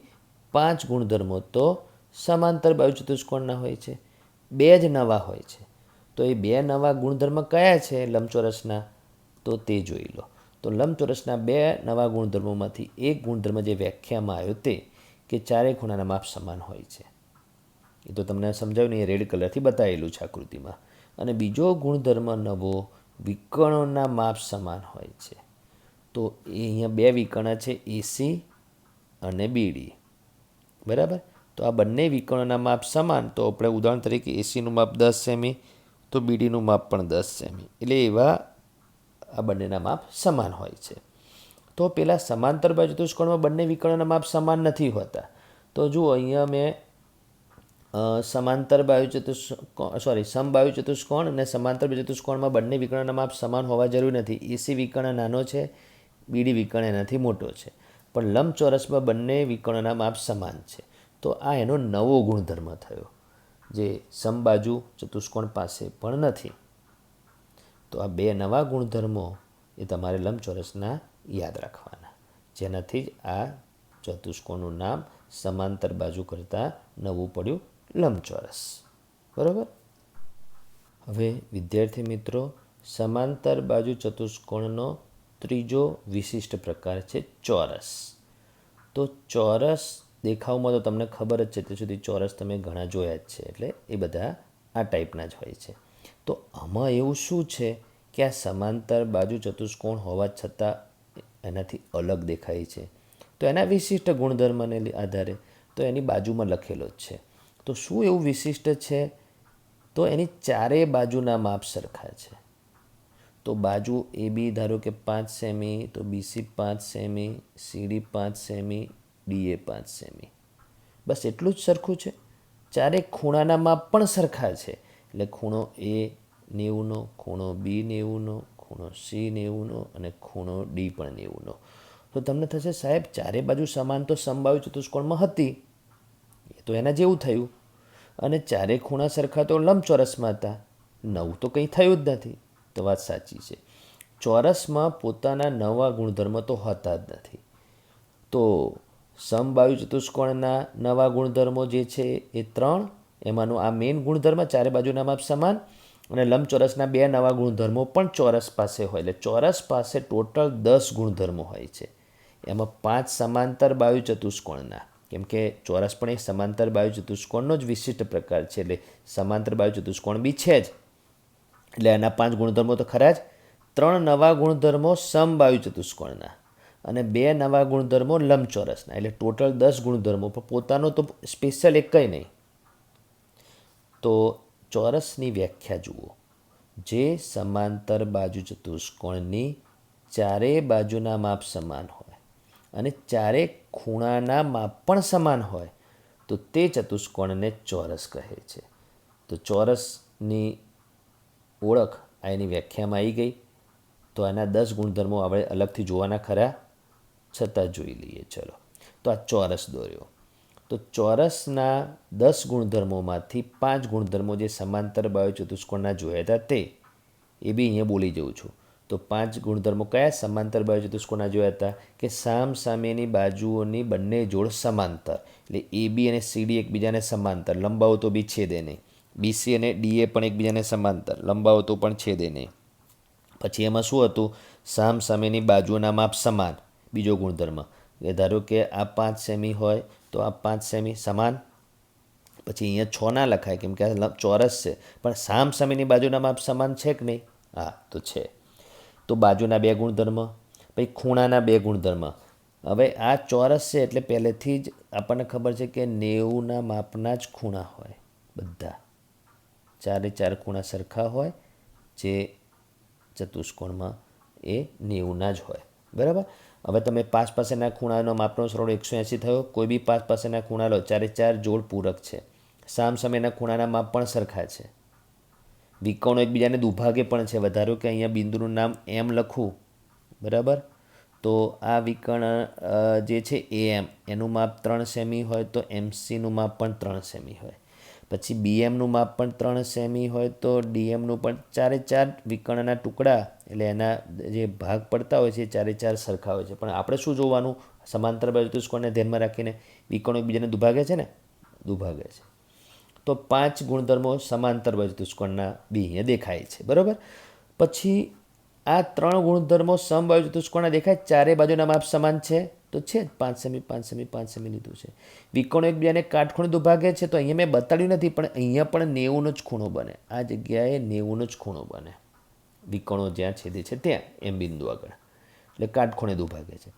5 ગુણધર્મો તો સમાંતર બાજુ ચતુષ્કોણના હોય છે, 2 જ નવા હોય છે. તો એ 2 નવા ગુણધર્મ કયા છે લંબચોરસના? તો તે જોઈ લો. તો લંબચોરસના 2 નવા ગુણધર્મોમાંથી એક ગુણધર્મ જે વ્યાખ્યામાં આવ્યો તે કે ચારેય ખૂણાના માપ સમાન હોય છે. એ તો તમને સમજાવ્યું ને, એ રેડ કલરથી બતાવેલું છે આકૃતિમાં. અને બીજો ગુણધર્મ નવો, વિકર્ણોના માપ સમાન હોય છે. તો એ અહીંયા 2 વિકર્ણ છે, એસી અને બીડી. બરાબર? તો આ બંને વિકર્ણોના માપ સમાન. તો આપણે ઉદાહરણ તરીકે એસીનું માપ 10 સેમી, તો બીડીનું માપ પણ 10 સેમી. એટલે એવા આ બંનેના માપ સમાન હોય છે. તો પેલા સમાંતર બાજુ ચતુષ્કોણમાં બંને વિકર્ણોના માપ સમાન નથી હોતા. તો જુઓ અહીંયા મેં સમબાહુ ચતુષ્કોણ અને સમાંતર બાજુ ચતુષ્કોણમાં બંને વિકર્ણોના માપ સમાન હોવા જરૂરી નથી. એસી વિકર્ણ નાનો છે, બીડી વિકર્ણ એનાથી મોટો છે, પણ લંબચોરસમાં બંને વિકર્ણોના માપ સમાન છે. તો આ એનો નવો ગુણધર્મ થયો જે સમબાજુ ચતુષ્કોણ પાસે પણ નથી. તો આ 2 નવા ગુણધર્મો એ તમારે લંબચોરસના યાદ રાખવાના, જેનાથી જ આ ચતુષ્કોણનું નામ સમાંતર બાજુ કરતાં નવું પડ્યું લંબચોરસ. બરાબર? હવે વિદ્યાર્થી મિત્રો, સમાંતર બાજુ ચતુષ્કોણનો ત્રીજો વિશિષ્ટ પ્રકાર છે ચોરસ. તો ચોરસ દેખાવમાં તો તમને ખબર જ છે, ત્યાં સુધી ચોરસ તમે ઘણા જોયા જ છે, એટલે એ બધા આ ટાઈપના જ હોય છે. તો આમાં એવું શું છે કે આ સમાંતર બાજુ ચતુષ્કોણ હોવા છતાં એનાથી અલગ દેખાય છે? તો એના વિશિષ્ટ ગુણધર્મને આધારે તો એની બાજુમાં લખેલો જ છે. તો શું એવું વિશિષ્ટ છે? તો એની ચારેય બાજુના માપ સરખા છે. તો બાજુ એ બી ધારો કે 5 સેમી, તો બીસી 5 સેમી, સીડી 5 સેમી, ડીએ 5 સેમી. બસ એટલું જ સરખું છે. ચારે ખૂણાના માપ પણ સરખા છે. એટલે ખૂણો એ 90નો, ખૂણો બી 90નો, ખૂણો સી 90નો અને ખૂણો ડી પણ 90નો. તો તમને થશે સાહેબ ચારે બાજુ સમાન તો સમબાહુ ચતુષ્કોણમાં હતી, એ તો એના જેવું થયું. અને ચારે ખૂણા સરખા તો લંબચોરસમાં હતા, નવું તો કંઈ થયું જ નથી. તો વાત સાચી છે. ચોરસમાં પોતાના નવા ગુણધર્મ તો હોતા જ નથી. તો સમબાહુ ચતુષ્કોણના નવા ગુણધર્મો જે છે એ 3, એમાંનો આ મેઇન ગુણધર્મ ચારે બાજુના માપ સમાન, અને લંબચોરસના 2 નવા ગુણધર્મો પણ ચોરસ પાસે હોય. એટલે ચોરસ પાસે ટોટલ 10 ગુણધર્મો હોય છે. એમાં 5 સમાંતર બાહુ ચતુષ્કોણના, કેમ કે ચોરસ પણ એક સમાંતર બાહુ ચતુષ્કોણનો જ વિશિષ્ટ પ્રકાર છે, એટલે સમાંતર બાહુ ચતુષ્કોણ બી છે જ, એટલે એના 5 ગુણધર્મો તો ખરા જ. 3 નવા ગુણધર્મો સમબાહુ ચતુષ્કોણના અને 2 નવા ગુણધર્મો લંબચોરસના, એટલે ટોટલ 10 ગુણધર્મો. પણ પોતાનો તો સ્પેશિયલ એક કંઈ નહીં. તો ચોરસની વ્યાખ્યા જુઓ. જે સમાંતર બાજુ ચતુષ્કોણની ચારેય બાજુના માપ સમાન હોય અને ચારે ખૂણાના માપ પણ સમાન હોય તો તે ચતુષ્કોણને ચોરસ કહે છે. તો ચોરસની ઓળખ આ એની વ્યાખ્યામાં આવી ગઈ. તો આના 10 ગુણધર્મો આપણે અલગથી જોવાના ખરા, છતાં જોઈ લઈએ. ચલો, તો આ ચોરસ દોર્યો. તો ચોરસના 10 ગુણધર્મોમાંથી 5 ગુણધર્મો જે સમાંતર બાહુ ચતુષ્કોણના જોયા હતા તે, એ બી અહીંયા બોલી જઉં છું. તો 5 ગુણધર્મો કયા સમાંતર બાજુ ચતુષ્કોણના જોયા હતા કે સામ સામેની બાજુઓની બંને જોડ સમાંતર, એટલે એ બી અને સીડી એકબીજાને સમાંતર, લંબાવો તો બી છેદે નહીં. બીસી અને ડીએ પણ એકબીજાને સમાંતર, લંબાવો તો પણ છેદે નહીં. પછી એમાં શું હતું, સામ સામેની બાજુઓના માપ સમાન. બીજો ગુણધર્મ કે ધારો કે આ 5 સેમી હોય તો આ 5 સેમી સમાન. પછી અહીંયા 6 ના લખાય કેમ કે આ ચોરસ છે, પણ સામ સામેની બાજુના માપ સમાન છે કે નહીં? હા, તો છે. તો બાજુના 2 ગુણધર્મ, પછી ખૂણાના 2 ગુણધર્મ. હવે આ ચોરસ છે એટલે પહેલેથી જ આપણને ખબર છે કે 90ના માપના જ ખૂણા હોય બધા, 4 ખૂણા સરખા હોય, જે ચતુષ્કોણમાં એ 90ના જ હોય. બરાબર. હવે તમે 5 પાસેના ખૂણાનો માપનો સરવાળો 180 થયો. કોઈ બી 5 પાસેના ખૂણા લો, 4 જોડ પૂરક છે. સામ સામેના ખૂણાના માપ પણ સરખા છે. વિકર્ણો એકબીજાને દુભાગે પણ છે. વધારો કે અહીંયા બિંદુનું નામ એમ લખું, બરાબર, તો આ વિકર્ણ જે છે એમ, એનું માપ 3 સેમી હોય તો એમસીનું માપ પણ 3 સેમી હોય. પછી બીએમનું માપ પણ 3 સેમી હોય તો ડીએમનું પણ 4 વિકર્ણના ટુકડા, એટલે એના જે ભાગ પડતા હોય છે એ 4 સરખા હોય છે. પણ આપણે શું જોવાનું, સમાંતર બાજુ ચતુષ્કોણને ધ્યાનમાં રાખીને વિકર્ણો એકબીજાને દુભાગે છે ને, દુભાગે છે. તો 5 ગુણધર્મો સમાંતર બાજુ ચતુષ્કોણના બી અહીંયા દેખાય છે. બરાબર. પછી આ 3 ગુણધર્મો સમબાજુ ચતુષ્કોણના દેખાય, 4 બાજુના માપ સમાન છે તો છે જ, 5 સેમી 5 સેમી 5 સેમી લીધું છે. વિકર્ણો એકબીજાને કાટખૂણે દુભાગે છે તો અહીંયા મેં બતાડ્યું નથી, પણ અહીંયા પણ 90નો જ ખૂણો બને. આ જગ્યાએ 90નો જ ખૂણો બને, વિકર્ણો જ્યાં છેદે છે ત્યાં એમ બિંદુ આગળ, એટલે કાટખૂણે દુભાગે છે.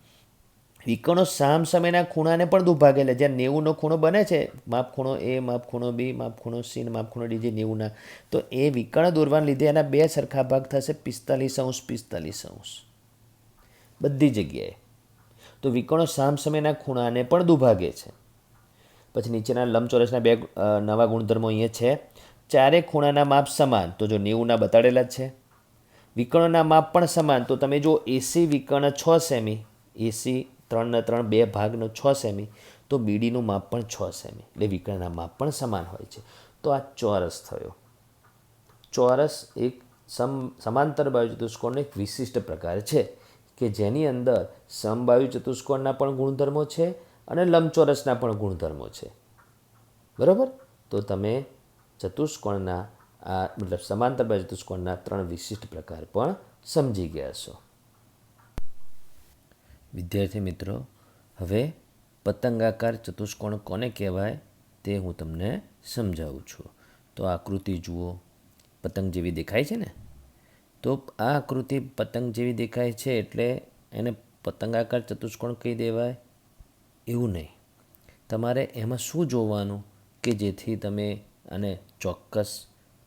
વિકર્ણો સામ સામેના ખૂણાને પણ દુભાગે, એટલે જ્યાં 90નો ખૂણો બને છે, માપ ખૂણો એ, માપ ખૂણો બી, માપ ખૂણો સી અને માપ ખૂણો ડી, જે 90ના, તો એ વિકર્ણ દોરવાને લીધે એના 2 સરખા ભાગ થશે, 45°, બધી જગ્યાએ. તો વિકર્ણો સામ સામેના ખૂણાને પણ દુભાગે છે. પછી નીચેના લંબચોરસના 2 નવા ગુણધર્મો અહીંયા છે. 4 ખૂણાના માપ સમાન, તો જો 90ના બતાડેલા જ છે. વિકર્ણોના માપ પણ સમાન, તો તમે જો એસી વિકર્ણ 6 સેમી, એસી 3 3 2 ભાગનો 6 સેમી, તો બીડીનું માપ પણ 6 સેમી, એટલે વિકર્ણના માપ પણ સમાન હોય છે. તો આ ચોરસ થયો. ચોરસ એક સમાંતર બાજુ ચતુષ્કોણનો એક વિશિષ્ટ પ્રકાર છે કે જેની અંદર સમબાજુ ચતુષ્કોણના પણ ગુણધર્મો છે અને લંબચોરસના પણ ગુણધર્મો છે. બરાબર. તો તમે ચતુષ્કોણના આ મતલબ સમાંતર બાજુ ચતુષ્કોણના 3 વિશિષ્ટ પ્રકાર પણ સમજી ગયા છો. વિદ્યાર્થી મિત્રો, હવે પતંગાકાર ચતુષ્કોણ કોને કહેવાય તે હું તમને સમજાવું છું. તો આકૃતિ જુઓ, પતંગ જેવી દેખાય છે ને? તો આ આકૃતિ પતંગ જેવી દેખાય છે એટલે એને પતંગાકાર ચતુષ્કોણ કહી દેવાય એવું નહીં. તમારે એમાં શું જોવાનું કે જેથી તમે આને ચોક્કસ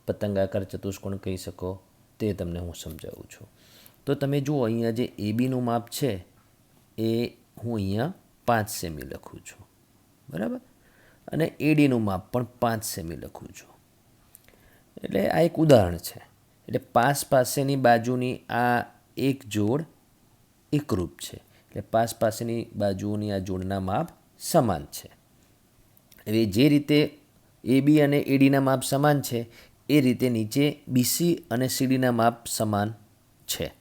પતંગાકાર ચતુષ્કોણ કહી શકો તે તમને હું સમજાવું છું. તો તમે જુઓ, અહીંયા જે એ બીનું માપ છે એ હું અહીંયા 5 સેમી લખું છું, બરાબર, અને એડીનું માપ પણ 5 સેમી લખું છું. એટલે આ એક ઉદાહરણ છે. એટલે પાસેની બાજુની આ એક જોડ એકરૂપ છે, એટલે પાસેની બાજુની આ જોડના માપ સમાન છે. હવે જે રીતે એ બી અને એડીના માપ સમાન છે એ રીતે નીચે બીસી અને સીડીના માપ સમાન છે.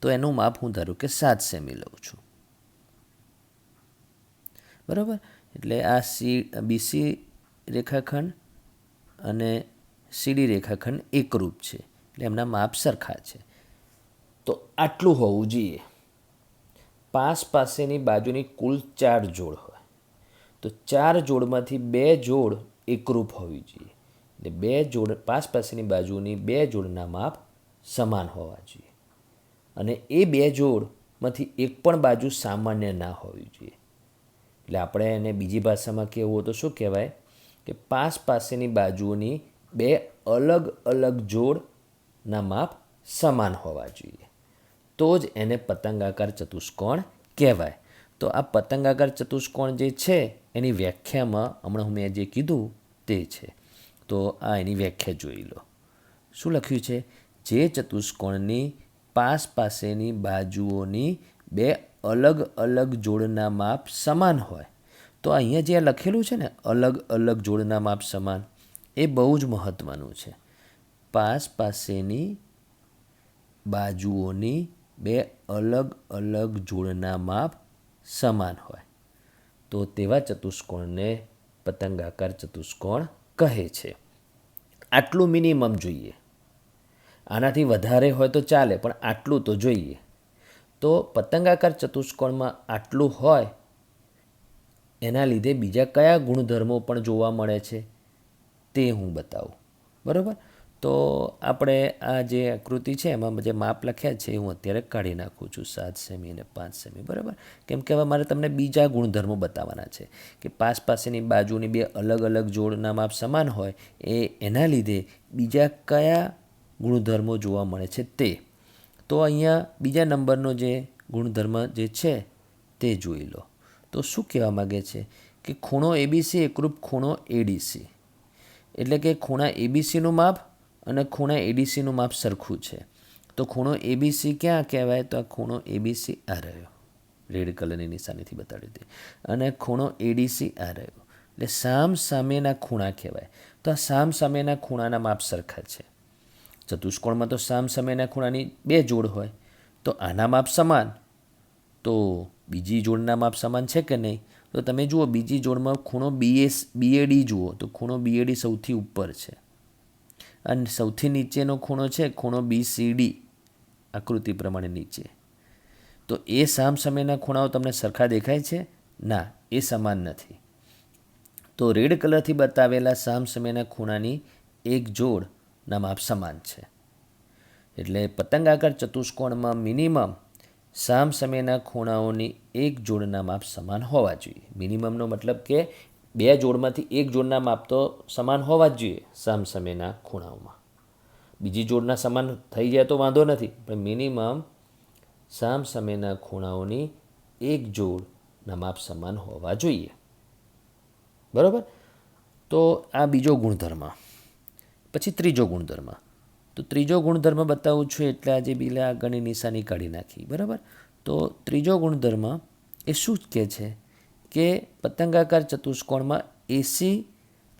તો એનું માપ હું ધારું કે 7 સેમી લઉં છું, બરાબર. એટલે આ બીસી રેખાખંડ અને સીડી રેખાખંડ એકરૂપ છે, એટલે એમના માપ સરખા છે. તો આટલું હોવું જોઈએ. પાસેની બાજુની કુલ 4 જોડ હોય તો 4 જોડમાંથી 2 જોડ એકરૂપ હોવી જોઈએ, એટલે 2 જોડ પાસેની બાજુની 2 જોડના માપ સમાન હોવા જોઈએ, અને એ 2 જોડમાંથી એક પણ બાજુ સામાન્ય ના હોવી જોઈએ. એટલે આપણે એને બીજી ભાષામાં કહેવું હોય તો શું કહેવાય કે પાસેની બાજુઓની 2 અલગ અલગ જોડના માપ સમાન હોવા જોઈએ, તો જ એને પતંગાકાર ચતુષ્કોણ કહેવાય. તો આ પતંગાકાર ચતુષ્કોણ જે છે એની વ્યાખ્યામાં હમણાં મેં જે કીધું તે છે. તો આ એની વ્યાખ્યા જોઈ લો. શું લખ્યું છે? જે ચતુષ્કોણની પાસેની બાજુઓની 2 અલગ અલગ જોડના માપ સમાન હોય. તો અહીંયા જે લખેલું છે ને અલગ અલગ જોડના માપ સમાન, એ બહુ જ મહત્ત્વનું છે. પાસેની બાજુઓની બે અલગ અલગ જોડના માપ સમાન હોય તો તેવા ચતુષ્કોણને પતંગાકાર ચતુષ્કોણ કહે છે. આટલું મિનિમમ જોઈએ. આનાથી વધારે હોય તો ચાલે, પણ આટલું તો જોઈએ. તો પતંગાકાર ચતુષ્કોણમાં આટલું હોય એના લીધે બીજા કયા ગુણધર્મો પણ જોવા મળે છે તે હું બતાવું. બરાબર? તો આપણે આ જે આકૃતિ છે એમાં જે માપ લખ્યા છે હું અત્યારે કાઢી નાખું છું, 7 સેમી અને 5 સેમી. બરાબર? કેમ કે હવે મારે તમને બીજા ગુણધર્મો બતાવવાના છે કે પાસેની બાજુની બે અલગ અલગ જોડના માપ સમાન હોય એના લીધે બીજા કયા ગુણધર્મો જોવા મળે છે તે. તો અહીંયા બીજા નંબરનો જે ગુણધર્મ જે છે તે જોઈ લો. તો શું કહેવા માગે છે કે ખૂણો એબીસી એકરૂપ ખૂણો એડીસી, એટલે કે ખૂણા એબીસીનું માપ અને ખૂણા એડીસીનું માપ સરખું છે. તો ખૂણો એબીસી ક્યાં કહેવાય? તો આ ખૂણો એબીસી આ રહ્યો, રેડ કલરની નિશાનીથી બતાડી હતી. અને ખૂણો એડીસી આ રહ્યો, એટલે સામ સામેના ખૂણા કહેવાય. તો આ સામ સામેના ખૂણાના માપ સરખા છે. ચતુષ્કોણમાં તો સામ સામેના ખૂણાની બે જોડ હોય, તો આના માપ સમાન, તો બીજી જોડના માપ સમાન છે કે નહીં? તો તમે જુઓ બીજી જોડમાં ખૂણો બીએડી જુઓ તો ખૂણો બીએડી સૌથી ઉપર છે અને સૌથી નીચેનો ખૂણો છે ખૂણો બીસીડી આકૃતિ પ્રમાણે નીચે. તો એ સામ સામેના ખૂણાઓ તમને સરખા દેખાય છે? ના, એ સમાન નથી. તો રેડ કલરથી બતાવેલા સામ સામેના ખૂણાની એક જોડના માપ સમાન છે. એટલે પતંગાકાર ચતુષ્કોણમાં મિનિમમ સામ સામેના ખૂણાઓની એક જોડના માપ સમાન હોવા જોઈએ. મિનિમમનો મતલબ કે બે જોડમાંથી એક જોડના માપ તો સમાન હોવા જ જોઈએ સામ સામેના ખૂણાઓમાં. બીજી જોડના સમાન થઈ જાય તો વાંધો નથી, પણ મિનિમમ સામ સામેના ખૂણાઓની એક જોડના માપ સમાન હોવા જોઈએ. બરાબર? તો આ બીજો ગુણધર્મ. પછી ત્રીજો ગુણધર્મ. તો ત્રીજો ગુણધર્મ બતાવું છું એટલે આજે બીલા આગળની નિશાની કાઢી નાખી. બરાબર? તો ત્રીજો ગુણધર્મ એ શું કહે છે કે પતંગાકાર ચતુષ્કોણમાં એસી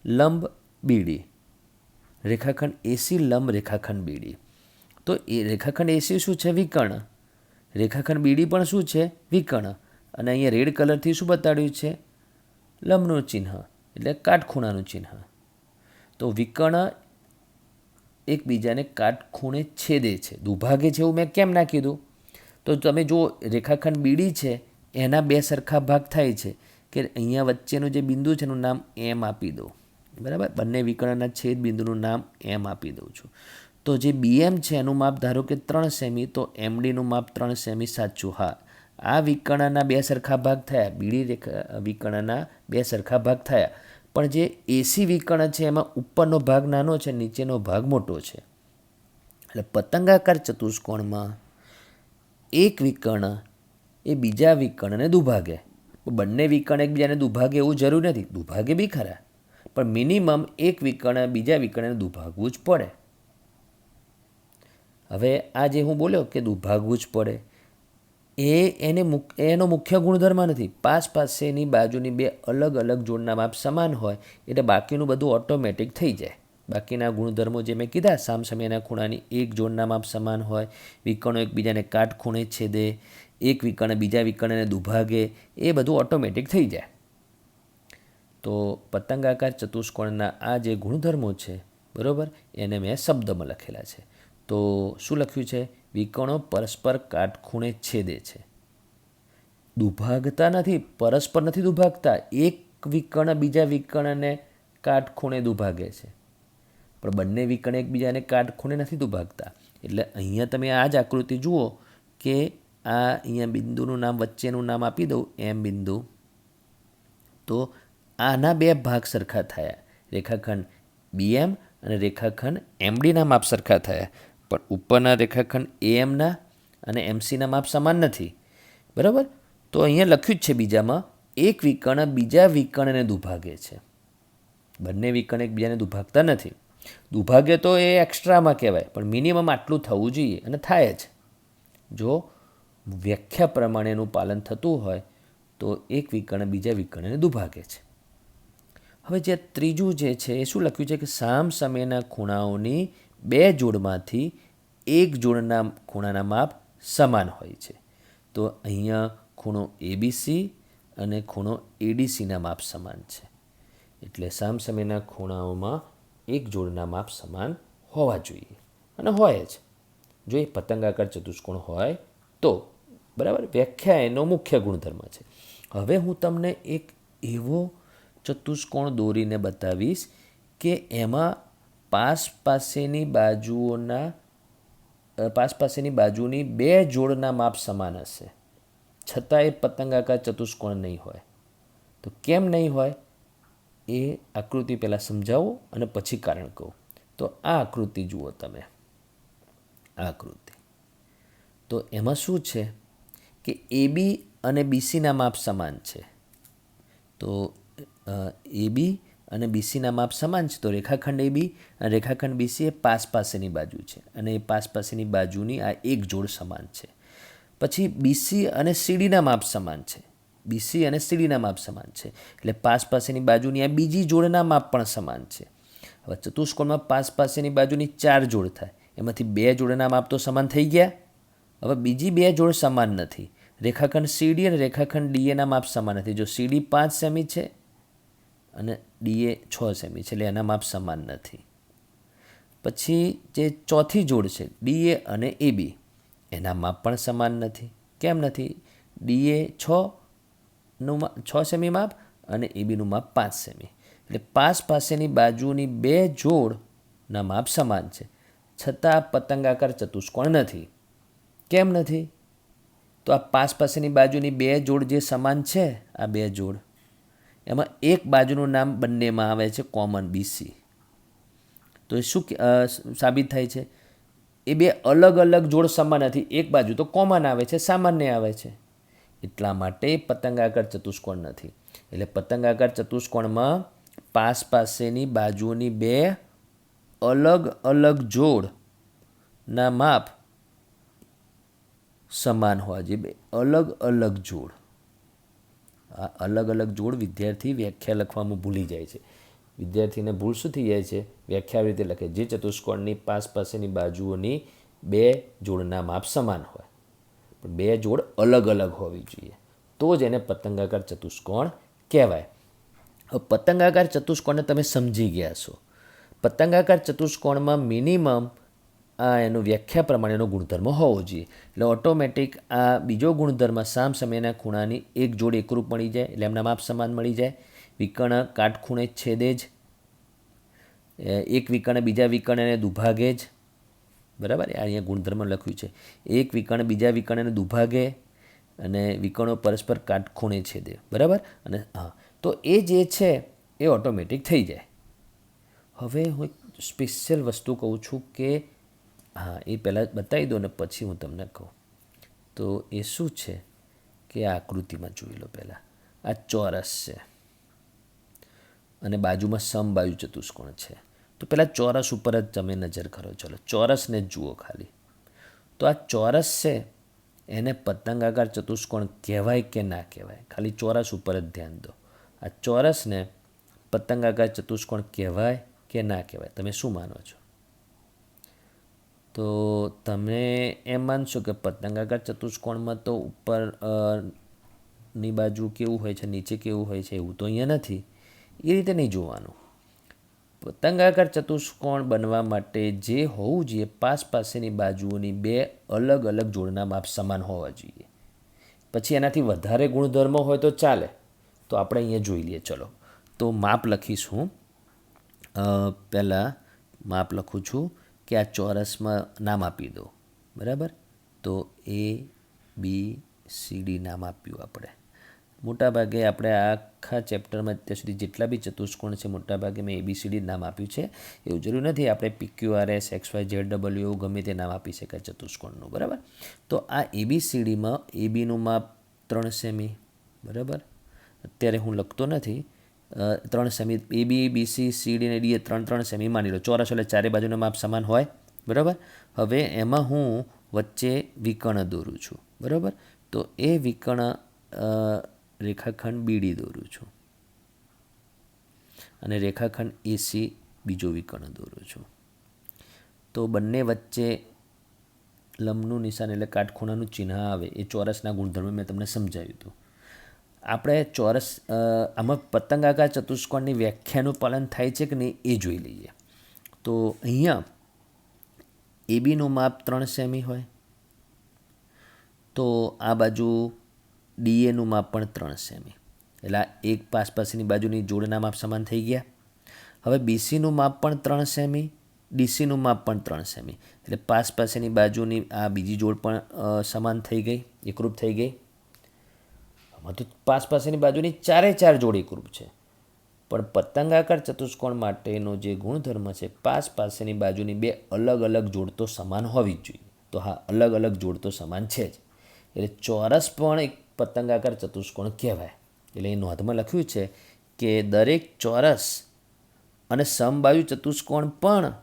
લંબ બીડી, રેખાખંડ એસી લંબ રેખાખંડ બીડી. તો એ રેખાખંડ એસી શું છે? વિકર્ણ. રેખાખંડ બીડી પણ શું છે? વિકર્ણ. અને અહીંયા રેડ કલરથી શું બતાડ્યું છે? લંબનું ચિહ્ન, એટલે કાટખૂણાનું ચિહ્ન. તો વિકર્ણ એકબીજાને કાટખૂણે છેદે છે, દુભાગે છે એવું મેં કેમ ના કીધું? તો તમે જુઓ રેખાખંડ બીડી છે એના બે સરખા ભાગ થાય છે કે અહીંયા વચ્ચેનું જે બિંદુ છે એનું નામ એમ આપી દો. બરાબર? બંને વિકર્ણના છેદ બિંદુનું નામ એમ આપી દઉં છું. તો જે બીએમ છે એનું માપ ધારો કે 3 સેમી, તો એમડીનું માપ 3 સેમી સાચું. હા, આ વિકર્ણના બે સરખા ભાગ થયા, બીડી વિકર્ણના બે સરખા ભાગ થયા. પણ જે એસી વિકર્ણ છે એમાં ઉપરનો ભાગ નાનો છે, નીચેનો ભાગ મોટો છે. એટલે પતંગાકાર ચતુષ્કોણમાં એક વિકર્ણ એ બીજા વિકર્ણને દુભાગે. બંને વિકર્ણ એકબીજાને દુભાગે એવું જરૂર નથી, દુભાગે બી ખરા, પણ મિનિમમ એક વિકર્ણ બીજા વિકર્ણને દુભાગવું જ પડે. હવે આ જે હું બોલ્યો કે દુભાગવું જ પડે એનો મુખ્ય ગુણધર્મ નથી. પાસેની બાજુની બે અલગ અલગ જોડના માપ સમાન હોય એટલે બાકીનું બધું ઓટોમેટિક થઈ જાય. બાકીના ગુણધર્મો જે મેં કીધા, સામસામેના ખૂણાની એક જોડના માપ સમાન હોય, વિકર્ણો એકબીજાને કાટખૂણે છેદે, એક વિકર્ણ બીજા વિકર્ણને દુભાગે, એ બધું ઓટોમેટિક થઈ જાય. તો પતંગાકાર ચતુષ્કોણના આ જે ગુણધર્મો છે, બરાબર, એને મેં શબ્દમાં લખેલા છે. તો શું લખ્યું છે? વિકર્ણો પરસ્પર કાટખૂણે છેદે છે. દુભાગતા નથી, પરસ્પર નથી દુભાગતા, એક વિકર્ણ બીજા વિકર્ણને કાટખૂણે દુભાગે છે, પણ બંને વિકર્ણ એકબીજાને કાટખૂણે નથી દુભાગતા. એટલે અહીંયા તમે આ જ આકૃતિ જુઓ કે આ અહીંયા બિંદુનું નામ વચ્ચેનું નામ આપી દઉં એમ બિંદુ. તો આના બે ભાગ સરખા થયા, રેખાખંડ બીએમ અને રેખાખંડ એમડીના માપ સરખા થયા, પણ ઉપરના રેખાખંડ એએમના અને એમસીના માપ સમાન નથી. બરાબર? તો અહીંયા લખ્યું જ છે બીજામાં, એક વિકર્ણ બીજા વિકર્ણને દુભાગે છે. બંને વિકર્ણ એકબીજાને દુભાગતા નથી. દુભાગે તો એ એક્સ્ટ્રામાં કહેવાય, પણ મિનિમમ આટલું થવું જોઈએ અને થાય જ. જો વ્યાખ્યા પ્રમાણેનું પાલન થતું હોય તો એક વિકર્ણ બીજા વિકર્ણને દુભાગે છે. હવે જે ત્રીજું જે છે એ શું લખ્યું છે કે સામ સામેના ખૂણાઓની બે જોડમાંથી એક જોડના ખૂણાના માપ સમાન હોય છે. તો અહીંયા ખૂણો એબીસી અને ખૂણો એડીસીના માપ સમાન છે. એટલે સામસામેના ખૂણાઓમાં એક જોડના માપ સમાન હોવા જોઈએ અને હોય જ. જો એ પતંગાકાર ચતુષ્કોણ હોય તો બરાબર. વ્યાખ્યા એનો મુખ્ય ગુણધર્મ છે. હવે હું તમને એક એવો ચતુષ્કોણ દોરીને બતાવીશ કે એમાં પાસ પાસેની બાજુની બે જોડના માપ સમાન હશે, છતાં એ પતંગાકાર ચતુષ્કોણ નહીં હોય. તો કેમ નહીં હોય એ આકૃતિ પહેલાં સમજાવું અને પછી કારણ કહું. તો આ આકૃતિ જુઓ તમે, આ આકૃતિ. તો એમાં શું છે કે એબી અને બીસીના માપ સમાન છે. તો એબી અને બીસીના માપ સમાન છે. તો રેખાખંડ એબી અને રેખાખંડ બીસી એ પાસેની બાજુ છે અને એ પાસેની બાજુની આ એક જોડ સમાન છે. પછી બીસી અને સીડીના માપ સમાન છે. બીસી અને સીડીના માપ સમાન છે એટલે પાસેની બાજુની આ બીજી જોડના માપ પણ સમાન છે. હવે ચતુષ્કોણમાં પાસેની બાજુની 4 જોડ થાય, એમાંથી 2 જોડના માપ તો સમાન થઈ ગયા. હવે બીજી 2 જોડ સમાન નથી. રેખાખંડ સીડી અને રેખાખંડ ડીએના માપ સમાન નથી. જો સીડી 5 સેમી છે અને ડીએ 6 સેમી છે એટલે એના માપ સમાન નથી. પછી જે ચોથી જોડ છે ડીએ અને એબી, એના માપ પણ સમાન નથી. કેમ નથી? ડીએ 6 સેમી માપ અને એબીનું માપ 5 સેમી. એટલે પાસેની બાજુની 2 જોડના માપ સમાન છે, છતાં પતંગાકાર ચતુષ્કોણ નથી. કેમ નથી? તો આ પાસેની બાજુની 2 જોડ જે સમાન છે, આ 2 જોડ, એમાં એક બાજુનું નામ બંનેમાં આવે છે કોમન બીસી. તો એ શું સાબિત થાય છે? એ 2 અલગ અલગ જોડ સમાન નથી, એક બાજુ તો કોમન આવે છે, સામાન્ય આવે છે. એટલા માટે પતંગાકાર ચતુષ્કોણ નથી. એટલે પતંગાકાર ચતુષ્કોણમાં પાસેની બાજુની 2 અલગ અલગ જોડના માપ સમાન હોવા જોઈએ. અલગ અલગ જોડ. આ અલગ અલગ જોડ વિદ્યાર્થી વ્યાખ્યા લખવામાં ભૂલી જાય છે. વિદ્યાર્થીને ભૂલ શું થઈ જાય છે? વ્યાખ્યા આવી રીતે લખે, જે ચતુષ્કોણની પાસેની બાજુઓની 2 જોડના માપ સમાન હોય, પણ 2 જોડ અલગ અલગ હોવી જોઈએ, તો જ એને પતંગાકાર ચતુષ્કોણ કહેવાય. હવે પતંગાકાર ચતુષ્કોણને તમે સમજી ગયા છો. પતંગાકાર ચતુષ્કોણમાં મિનિમમ આ એનું વ્યાખ્યા પ્રમાણેનો ગુણધર્મ હોવો જોઈએ. એટલે ઓટોમેટિક આ બીજો ગુણધર્મ સામસામેના ખૂણાની એક જોડ એકરૂપ મળી જાય એટલે એમના માપ સમાન મળી જાય. વિકર્ણ કાટખૂણે છેદે જ, એક વિકર્ણ બીજા વિકર્ણને દુભાગે જ. બરાબર? અહીંયા ગુણધર્મ લખ્યું છે, એક વિકર્ણ બીજા વિકર્ણને દુભાગે અને વિકર્ણો પરસ્પર કાટખૂણે છેદે. બરાબર? અને હા, તો એ જે છે એ ઓટોમેટિક થઈ જાય. હવે હું એક સ્પેશિયલ વસ્તુ કહું છું કે હા, એ પહેલાં બતાવી દો ને પછી હું તમને કહું. તો એ શું છે કે આ આકૃતિમાં જોઈ લો. પહેલાં આ ચોરસ છે અને બાજુમાં સમબાજુ ચતુષ્કોણ છે. તો પહેલાં ચોરસ ઉપર જ તમે નજર કરો. ચલો ચોરસને જ જુઓ ખાલી. તો આ ચોરસ છે એને પતંગાકાર ચતુષ્કોણ કહેવાય કે ના કહેવાય? ખાલી ચોરસ ઉપર જ ધ્યાન દો. આ ચોરસને પતંગાકાર ચતુષ્કોણ કહેવાય કે ના કહેવાય? તમે શું માનો છો? તો તમે એમ માનશો કે પતંગાકાર ચતુષ્કોણમાં તો ઉપર ની બાજુ કેવું હોય છે, નીચે કેવું હોય છે, એવું તો અહીંયા નથી. એ રીતે નહીં જોવાનું. પતંગાકાર ચતુષ્કોણ બનવા માટે જે હોવું જોઈએ, પાસેની બાજુઓની 2 અલગ અલગ જોડના માપ સમાન હોવા જોઈએ. પછી એનાથી વધારે ગુણધર્મો હોય તો ચાલે. તો આપણે અહીંયા જોઈ લઈએ. ચલો, તો માપ લખીશું. પહેલાં માપ લખું છું કે આ ચોરસમાં નામ આપી દો. બરાબર? તો એ બી સી ડી નામ આપ્યું આપણે. મોટાભાગે આપણે આખા ચેપ્ટરમાં અત્યાર સુધી જેટલા બી ચતુષ્કોણ છે મોટાભાગે મેં ABCD નામ આપ્યું છે. એવું જરૂર નથી આપણે PQRS XYZW એવું ગમે તે નામ આપી શકાય ચતુષ્કોણનું. બરાબર? તો આ ABCDમાં એબીનું માપ 3 સેમી. બરાબર? અત્યારે હું લખતો નથી. 3 સેમી. AB BC CD અને D 3 સેમી માની લો. ચોરસ એટલે ચારે બાજુના માપ સમાન હોય. બરાબર? હવે એમાં હું વચ્ચે વિકર્ણ દોરું છું. બરાબર? તો એ વિકર્ણ રેખાખંડ બીડી દોરું છું અને રેખાખંડ AC બીજો વિકર્ણ દોરું છું. તો બંને વચ્ચે લંબનું નિશાન એટલે કાટખૂણાનું ચિહ્ન આવે એ ચોરસના ગુણધર્મ મેં તમને સમજાવ્યું હતું. આપણે ચોરસ આમાં પતંગાકાર ચતુષ્કોણની વ્યાખ્યાનું પાલન થાય છે કે નહીં એ જોઈ લઈએ. તો અહીંયા એબીનું માપ 3 સેમી હોય, તો આ બાજુ ડીએનું માપ પણ 3 સેમી, એટલે આ એક પાસની બાજુની જોડના માપ સમાન થઈ ગયા. હવે બીસીનું માપ પણ 3 સેમી, ડીસીનું માપ પણ 3 સેમી, એટલે પાસની બાજુની આ બીજી જોડ પણ સમાન થઈ ગઈ, એકરૂપ થઈ ગઈ. આમાં તો પાસની બાજુની 4 જોડ એકરૂપ છે, પણ પતંગાકાર ચતુષ્કોણ માટેનો જે ગુણધર્મ છે પાસની બાજુની બે અલગ અલગ જોડ તો સમાન હોવી જ જોઈએ. તો હા, અલગ અલગ જોડ તો સમાન છે જ, એટલે ચોરસ પણ એક પતંગાકાર ચતુષ્કોણ કહેવાય. એટલે એ નોંધમાં લખ્યું છે કે દરેક ચોરસ અને સમબાજુ ચતુષ્કોણ પણ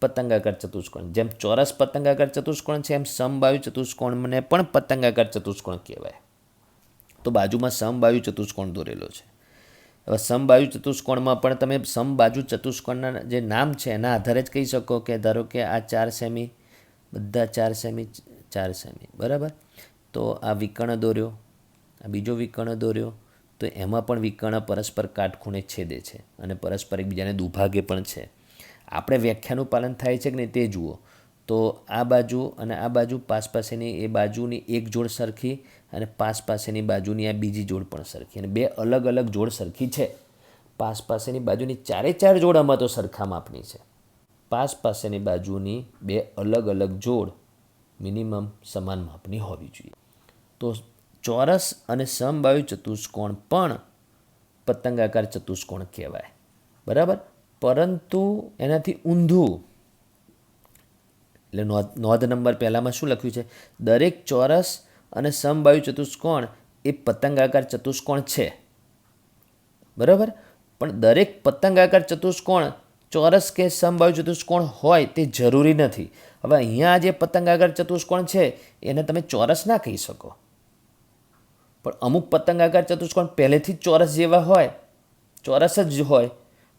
પતંગાકાર ચતુષ્કોણ, જેમ ચોરસ પતંગાકાર ચતુષ્કોણ છે એમ સમબાજુ ચતુષ્કોણને પણ પતંગાકાર ચતુષ્કોણ કહેવાય. તો બાજુમાં સમબાજુ ચતુષ્કોણ દોરેલો છે. હવે સમબાજુ ચતુષ્કોણમાં પણ તમે સમબાજુ ચતુષ્કોણના જે નામ છે એના આધારે જ કહી શકો કે ધારો કે આ 4 સેમી, બધા 4 સેમી 4 સેમી, બરાબર. તો આ વિકર્ણ દોર્યો, આ બીજો વિકર્ણ દોર્યો, તો એમાં પણ વિકર્ણ પરસ્પર કાટખૂણે છેદે છે અને પરસ્પર એકબીજાને દુભાગે પણ છે. આપણે વ્યાખ્યાનું પાલન થાય છે કે નહીં તે જુઓ. તો આ બાજુ અને આ બાજુ પાસની એ બાજુની એક જોડ સરખી અને પાસની બાજુની આ બીજી જોડ પણ સરખી, અને બે અલગ અલગ જોડ સરખી છે. પાસની બાજુની 4 જોડ આમાં તો સરખા માપની છે. પાસની બાજુની બે અલગ અલગ જોડ મિનિમમ સમાન માપની હોવી જોઈએ. તો ચોરસ અને સમબાજુ ચતુષ્કોણ પણ પતંગાકાર ચતુષ્કોણ કહેવાય, બરાબર. પરંતુ એનાથી ઊંધું, એટલે નોંધ નંબર પહેલામાં શું લખ્યું છે? દરેક ચોરસ અને સમબાજુ ચતુષ્કોણ એ પતંગાકાર ચતુષ્કોણ છે, બરાબર. પણ દરેક પતંગાકાર ચતુષ્કોણ ચોરસ કે સમબાજુ ચતુષ્કોણ હોય તે જરૂરી નથી. હવે અહીંયા જે પતંગાકાર ચતુષ્કોણ છે એને તમે ચોરસ ના કહી શકો, પણ અમુક પતંગાકાર ચતુષ્કોણ પહેલેથી જ ચોરસ જેવા હોય, ચોરસ જ હોય,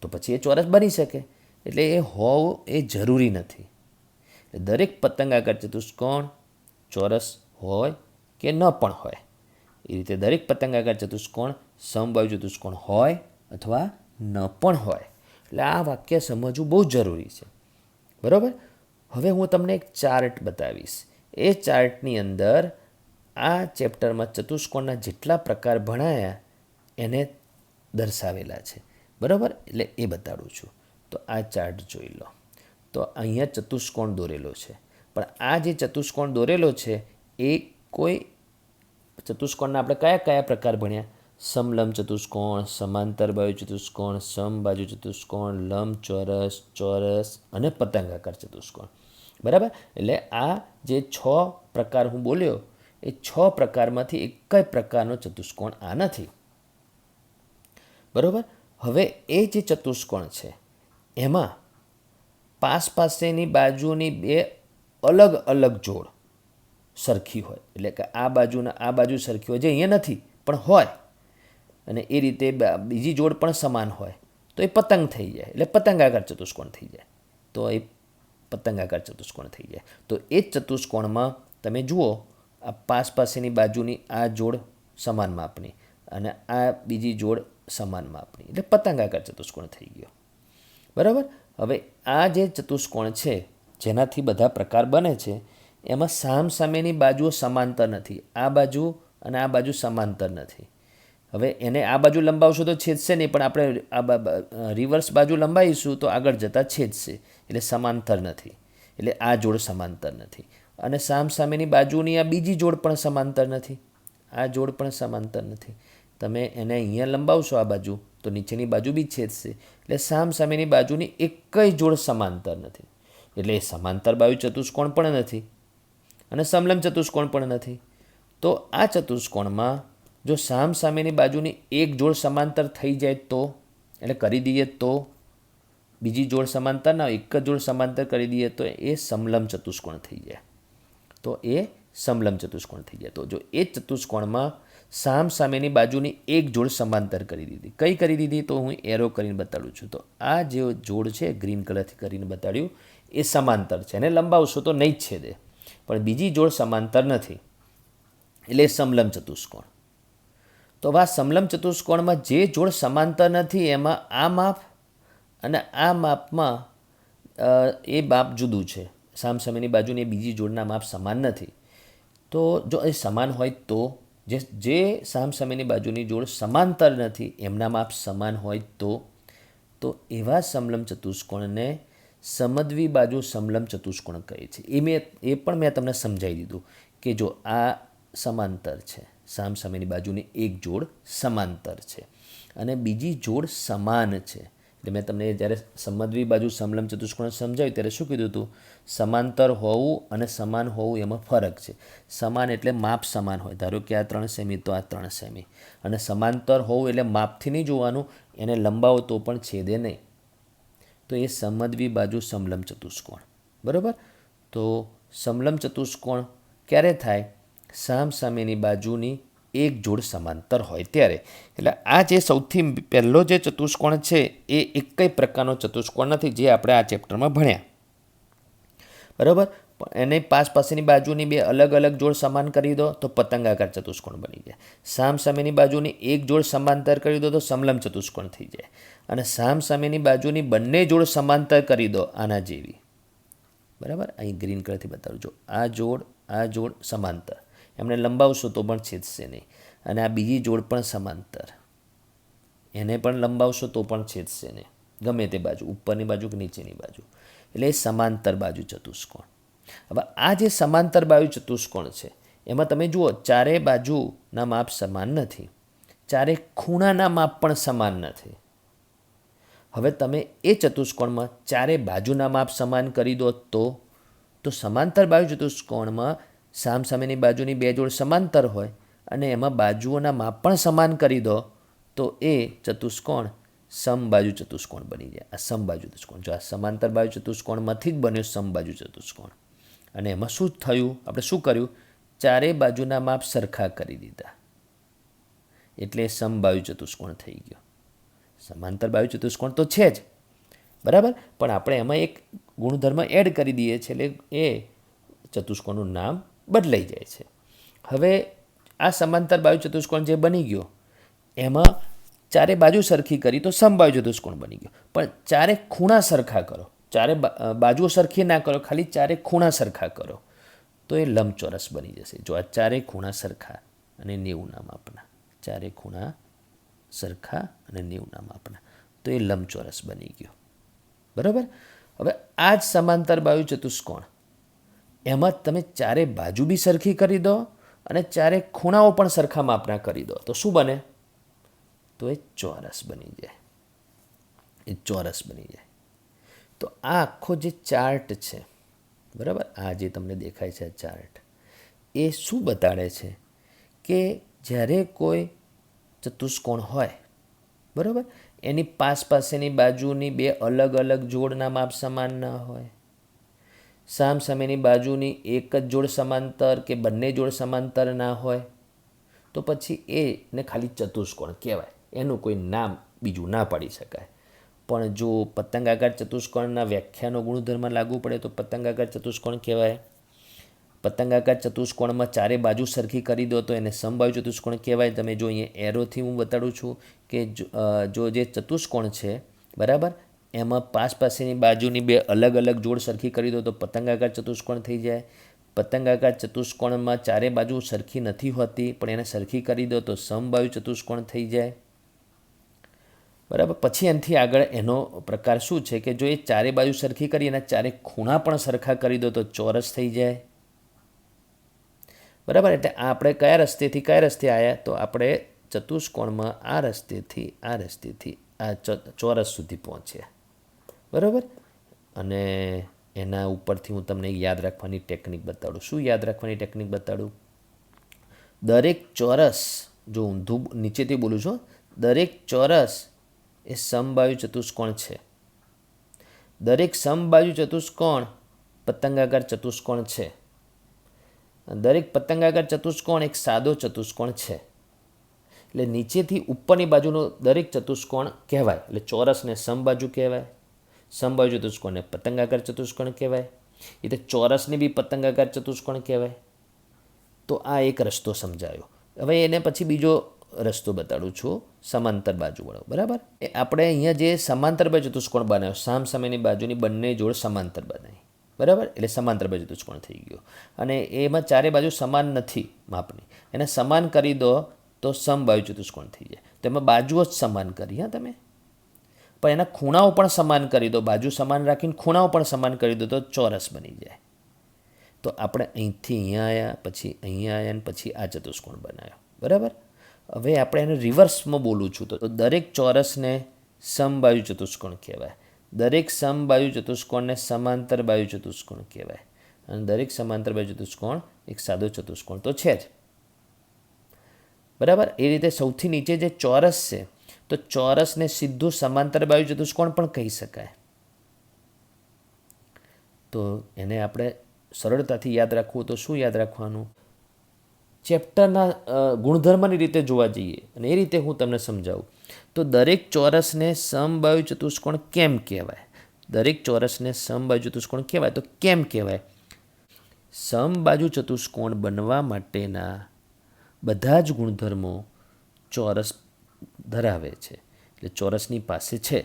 તો પછી એ ચોરસ બની શકે. એટલે એ હોવું એ જરૂરી નથી. દરેક પતંગાકાર ચતુષ્કોણ ચોરસ હોય કે ન પણ હોય, એ રીતે દરેક પતંગાકાર ચતુષ્કોણ સમબાજુ ચતુષ્કોણ હોય અથવા ન પણ હોય. એટલે આ વાક્ય સમજવું બહુ જરૂરી છે, બરાબર. હવે હું તમને એક ચાર્ટ બતાવીશ. એ ચાર્ટની અંદર આ ચેપ્ટરમાં ચતુષ્કોણના જેટલા પ્રકાર ભણાયા એને દર્શાવેલા છે, બરાબર. એટલે એ બતાડું છું. તો આ ચાર્ટ જોઈ લો. તો અહીંયા ચતુષ્કોણ દોરેલો છે, પણ આ જે ચતુષ્કોણ દોરેલો છે એ કોઈ ચતુષ્કોણના આપણે કયા કયા પ્રકાર ભણ્યા? સમલંબ ચતુષ્કોણ, સમાંતર બાજુ ચતુષ્કોણ, સમબાજુ ચતુષ્કોણ, લંબચોરસ, ચોરસ અને પતંગાકાર ચતુષ્કોણ, બરાબર. એટલે આ જે 6 પ્રકાર હું બોલ્યો એ 6 પ્રકારમાંથી એક જ પ્રકારનો ચતુષ્કોણ આ નથી, બરાબર. હવે એ જે ચતુષ્કોણ છે એમાં પાસની બાજુની બે અલગ અલગ જોડ સરખી હોય, એટલે કે આ બાજુના આ બાજુ સરખી હોય, જે અહીંયા નથી પણ હોય, અને એ રીતે બીજી જોડ પણ સમાન હોય, તો એ પતંગ થઈ જાય, એટલે પતંગાકાર ચતુષ્કોણ થઈ જાય. તો એ પતંગાકાર ચતુષ્કોણ થઈ જાય. તો એ જ ચતુષ્કોણમાં તમે જુઓ, આ પાસની બાજુની આ જોડ સમાન માપની અને આ બીજી જોડ સમાન માપની, એટલે પતંગાકાર ચતુષ્કોણ થઈ ગયો, બરાબર. હવે આ જે ચતુષ્કોણ છે જેનાથી બધા પ્રકાર બને છે એમાં સામસામેની બાજુઓ સમાંતર નથી. આ બાજુ અને આ બાજુ સમાંતર નથી. હવે એને આ બાજુ લંબાવશું તો છેદશે નહીં, પણ આપણે આ રિવર્સ બાજુ લંબાવીશું તો આગળ જતાં છેદશે, એટલે સમાંતર નથી. એટલે આ જોડ સમાંતર નથી. અને સામસામેની બાજુની આ બીજી જોડ પણ સમાંતર નથી, આ જોડ પણ સમાંતર નથી. તમે એને અહીંયા લંબાવશો આ બાજુ તો નીચેની બાજુ બી છેદશે, એટલે સામસામેની બાજુની એક જોડ સમાંતર નથી. એટલે એ સમાંતર બાજુ ચતુષ્કોણ પણ નથી અને સમલંબ ચતુષ્કોણ પણ નથી. તો આ ચતુષ્કોણમાં જો સામસામેની બાજુની એક જોડ સમાંતર થઈ જાય તો, એટલે કરી દઈએ તો, બીજી જોડ સમાંતર ના એક જ જોડ સમાંતર કરી દઈએ તો એ સમલંબ ચતુષ્કોણ થઈ જાય. તો એ સમલંબ ચતુષ્કોણ થઈ જાય. તો જો એ ચતુષ્કોણમાં સામસામેની બાજુની એક જોડ સમાંતર કરી દીધી, કઈ કરી દીધી તો હું એરો કરીને બતાડું છું. તો આ જે જોડ છે ગ્રીન કલરથી કરીને બતાડ્યું એ સમાંતર છે, એને લંબાવશો તો નહીં જ છેદે, પણ બીજી જોડ સમાંતર નથી, એટલે સમલંબ ચતુષ્કોણ. તો હવે આ સમલંબ ચતુષ્કોણમાં જે જોડ સમાંતર નથી એમાં આ માપ અને આ માપમાં એ માપ જુદું છે. સામસામેની બાજુની બીજી જોડના માપ સમાન નથી. તો જો એ સમાન હોય તો જે સામસામેની બાજુની જોડ સમાંતર નથી એમના માપ સમાન હોય તો એવા સમલંબ ચતુષ્કોણને સમદ્વિ બાજુ સમલંબ ચતુષ્કોણ કહે છે. એ પણ મેં તમને સમજાવી દીધું કે જો આ સમાંતર છે, સામસામેની બાજુની એક જોડ સમાંતર છે અને બીજી જોડ સમાન છે. એટલે મેં તમને જ્યારે સમદ્વિ બાજુ સમલંબ ચતુષ્કોણ સમજાવ્યું ત્યારે શું કીધું હતું? સમાંતર હોવું અને સમાન હોવું એમાં ફરક છે. સમાન એટલે માપ સમાન હોય, ધારો કે આ 3 સેમી તો આ 3 સેમી, અને સમાંતર હોવું એટલે માપથી નહીં જોવાનું, એને લંબાવો તો પણ છેદે નહીં. તો એ સમદ્વિ બાજુ સમલંબ ચતુષ્કોણ. બરાબર? તો સમલંબ ચતુષ્કોણ ક્યારે થાય? સામસામેની બાજુની એક જોડ સમાંતર હોય ત્યારે. એટલે આ જે સૌથી પહેલો જે ચતુષ્કોણ છે એ એક કઈ પ્રકારનો ચતુષ્કોણ નથી જે આપણે આ ચેપ્ટરમાં ભણ્યા. બરાબર? એને પાસેની બાજુની બે અલગ અલગ જોડ સમાન કરી દો તો પતંગાકાર ચતુષ્કોણ બની જાય. સામસામેની બાજુની એક જોડ સમાંતર કરી દો તો સમલંબ ચતુષ્કોણ થઈ જાય. અને સામસામેની બાજુની બંને જોડ સમાંતર કરી દો આના જેવી. બરાબર? અહીં ગ્રીન કલરથી બતાવું. જો આ જોડ સમાંતર, એમને લંબાવશો તો પણ છેદશે નહીં. અને આ બીજી જોડ પણ સમાંતર, એને પણ લંબાવશો તો પણ છેદશે નહીં, ગમે તે બાજુ, ઉપરની બાજુ કે નીચેની બાજુ. એટલે એ સમાંતર બાજુ ચતુષ્કોણ. હવે આ જે સમાંતર બાજુ ચતુષ્કોણ છે એમાં તમે જુઓ ચારે બાજુના માપ સમાન નથી, ચારે ખૂણાના માપ પણ સમાન નથી. હવે તમે એ ચતુષ્કોણમાં ચારે બાજુના માપ સમાન કરી દો તો સમાંતર બાજુ ચતુષ્કોણમાં સામસામેની બાજુની બે જોડ સમાંતર હોય અને એમાં બાજુઓના માપ પણ સમાન કરી દો તો એ ચતુષ્કોણ સમબાજુ ચતુષ્કોણ બની જાય. આ સમબાજુ ચતુષ્કોણ. જો આ સમાંતર બાજુ ચતુષ્કોણમાંથી જ બન્યો સમબાજુ ચતુષ્કોણ. અને એમાં શું થયું? આપણે શું કર્યું? ચારે બાજુના માપ સરખા કરી દીધા, એટલે સમબાજુ ચતુષ્કોણ થઈ ગયો. સમાંતર બાજુ ચતુષ્કોણ તો છે જ, બરાબર, પણ આપણે એમાં એક ગુણધર્મ એડ કરી દઈએ છીએ એટલે એ ચતુષ્કોણનું નામ બદલાઈ જાય છે. હવે આ સમાંતર બાજુ ચતુષ્કોણ જે બની ગયો એમાં ચારે બાજુ સરખી કરી તો સમબાજુ ચતુષ્કોણ બની ગયો. પણ ચારે ખૂણા સરખા કરો, ચારે બાજુઓ સરખી ના કરો, ખાલી ચારે ખૂણા સરખા કરો તો એ લંબચોરસ બની જશે. જો આ ચારે ખૂણા સરખા અને 90 માપના, ચારે ખૂણા સરખા અને 90 માપના, તો એ લંબચોરસ બની ગયો. બરાબર? હવે આ જ સમાંતર બાજુ ચતુષ્કોણ, એમાં તમે ચારે બાજુ બી સરખી કરી દો અને ચારે ખૂણાઓ પણ સરખા માપના કરી દો તો શું બને? તો એ ચોરસ બની જાય. એ ચોરસ બની જાય. તો આ આખો જે ચાર્ટ છે, બરાબર, આ જે તમને દેખાય છે આ ચાર્ટ, એ શું બતાડે છે કે જ્યારે કોઈ ચતુષ્કોણ હોય, બરાબર, એની પાસેની બાજુની બે અલગ અલગ જોડના માપ સમાન ના હોય, સામસામેની બાજુની એક જ જોડ સમાંતર કે બંને જોડ સમાંતર ના હોય, તો પછી એને ખાલી ચતુષ્કોણ કહેવાય, એનું કોઈ નામ બીજું ના પાડી શકાય. પણ જો પતંગાકાર ચતુષ્કોણના વ્યાખ્યાનો ગુણધર્મ લાગુ પડે તો પતંગાકાર ચતુષ્કોણ કહેવાય. પતંગાકાર ચતુષ્કોણમાં ચારે બાજુ સરખી કરી દો તો એને સમબાજુ ચતુષ્કોણ કહેવાય. તમે જો અહીંયા એરોથી હું બતાડું છું કે જો જે ચતુષ્કોણ છે, બરાબર, એમાં પાસેની બાજુની બે અલગ અલગ જોડ સરખી કરી દો તો પતંગાકાર ચતુષ્કોણ થઈ જાય. પતંગાકાર ચતુષ્કોણમાં ચારે બાજુ સરખી નથી હોતી પણ એને સરખી કરી દો તો સમબાજુ ચતુષ્કોણ થઈ જાય. બરાબર? પછી એનાથી આગળ એનો પ્રકાર શું છે કે જો એ ચારે બાજુ સરખી કરી અને ચારે ખૂણા પણ સરખા કરી દો તો ચોરસ થઈ જાય. બરાબર? એટલે આપણે કયા રસ્તેથી આવ્યા? તો આપણે ચતુષ્કોણમાં આ રસ્તેથી આ ચોરસ સુધી પહોંચ્યા. બરાબર? અને એના ઉપરથી હું તમને યાદ રાખવાની ટેકનિક બતાડું. શું યાદ રાખવાની ટેકનિક બતાડું? દરેક ચોરસ, જો ઊંધું નીચેથી બોલું છું, દરેક ચોરસ એ સમબાજુ ચતુષ્કોણ છે. દરેક સમબાજુ ચતુષ્કોણ પતંગાકાર ચતુષ્કોણ છે. દરેક પતંગાકાર ચતુષ્કોણ એક સાદો ચતુષ્કોણ છે. એટલે નીચેથી ઉપરની બાજુનો દરેક ચતુષ્કોણ કહેવાય. એટલે ચોરસને સમબાજુ કહેવાય, સમબાજુ ચતુષ્કોણને પતંગાકાર ચતુષ્કોણ કહેવાય. એ તો ચોરસને બી પતંગાકાર ચતુષ્કોણ કહેવાય. તો આ એક રસ્તો સમજાયો. હવે એને પછી બીજો રસ્તો બતાડું છું, સમાંતર બાજુવાળો. બરાબર, એ આપણે અહીંયા જે સમાંતર બાજુ ચતુષ્કોણ બનાવ્યો, સામ સામેની બાજુની બંને જોડ સમાંતર બનાવી. બરાબર, એટલે સમાંતર બાજુ ચતુષ્કોણ થઈ ગયો. અને એમાં ચારે બાજુ સમાન નથી માપની, એને સમાન કરી દો તો સમબાજુ ચતુષ્કોણ થઈ જાય. તો એમાં બાજુઓ જ સમાન કરી, હા તમે, પણ એના ખૂણાઓ પણ સમાન કરી દો, બાજુ સમાન રાખીને ખૂણાઓ પણ સમાન કરી દો તો ચોરસ બની જાય. તો આપણે અહીંથી અહીંયા આવ્યા, પછી અહીંયા આવ્યા, અને પછી આ ચતુષ્કોણ બનાવ્યો. બરાબર, હવે આપણે એને રિવર્સમાં બોલું છું તો દરેક ચોરસને સમબાજુ ચતુષ્કોણ કહેવાય, દરેક સમબાજુ ચતુષ્કોણને સમાંતર બાજુ ચતુષ્કોણ કહેવાય, અને દરેક સમાંતર બાજુ ચતુષ્કોણ એક સાદો ચતુષ્કોણ તો છે જ. બરાબર, એ રીતે સૌથી નીચે જે ચોરસ છે તો ચોરસને સીધું સમાંતર બાજુ ચતુષ્કોણ પણ કહી શકાય. તો એને આપણે સરળતાથી યાદ રાખવું તો શું યાદ રાખવાનું? ચેપ્ટરના ગુણધર્મની રીતે જોવા જઈએ અને એ રીતે હું તમને સમજાવું તો દરેક ચોરસને સમબાજુ ચતુષ્કોણ કેમ કહેવાય? દરેક ચોરસને સમબાજુ ચતુષ્કોણ કહેવાય તો કેમ કહેવાય? સમબાજુ ચતુષ્કોણ બનવા માટેના બધા જ ગુણધર્મો ચોરસ ધરાવે છે. એટલે ચોરસની પાસે છે.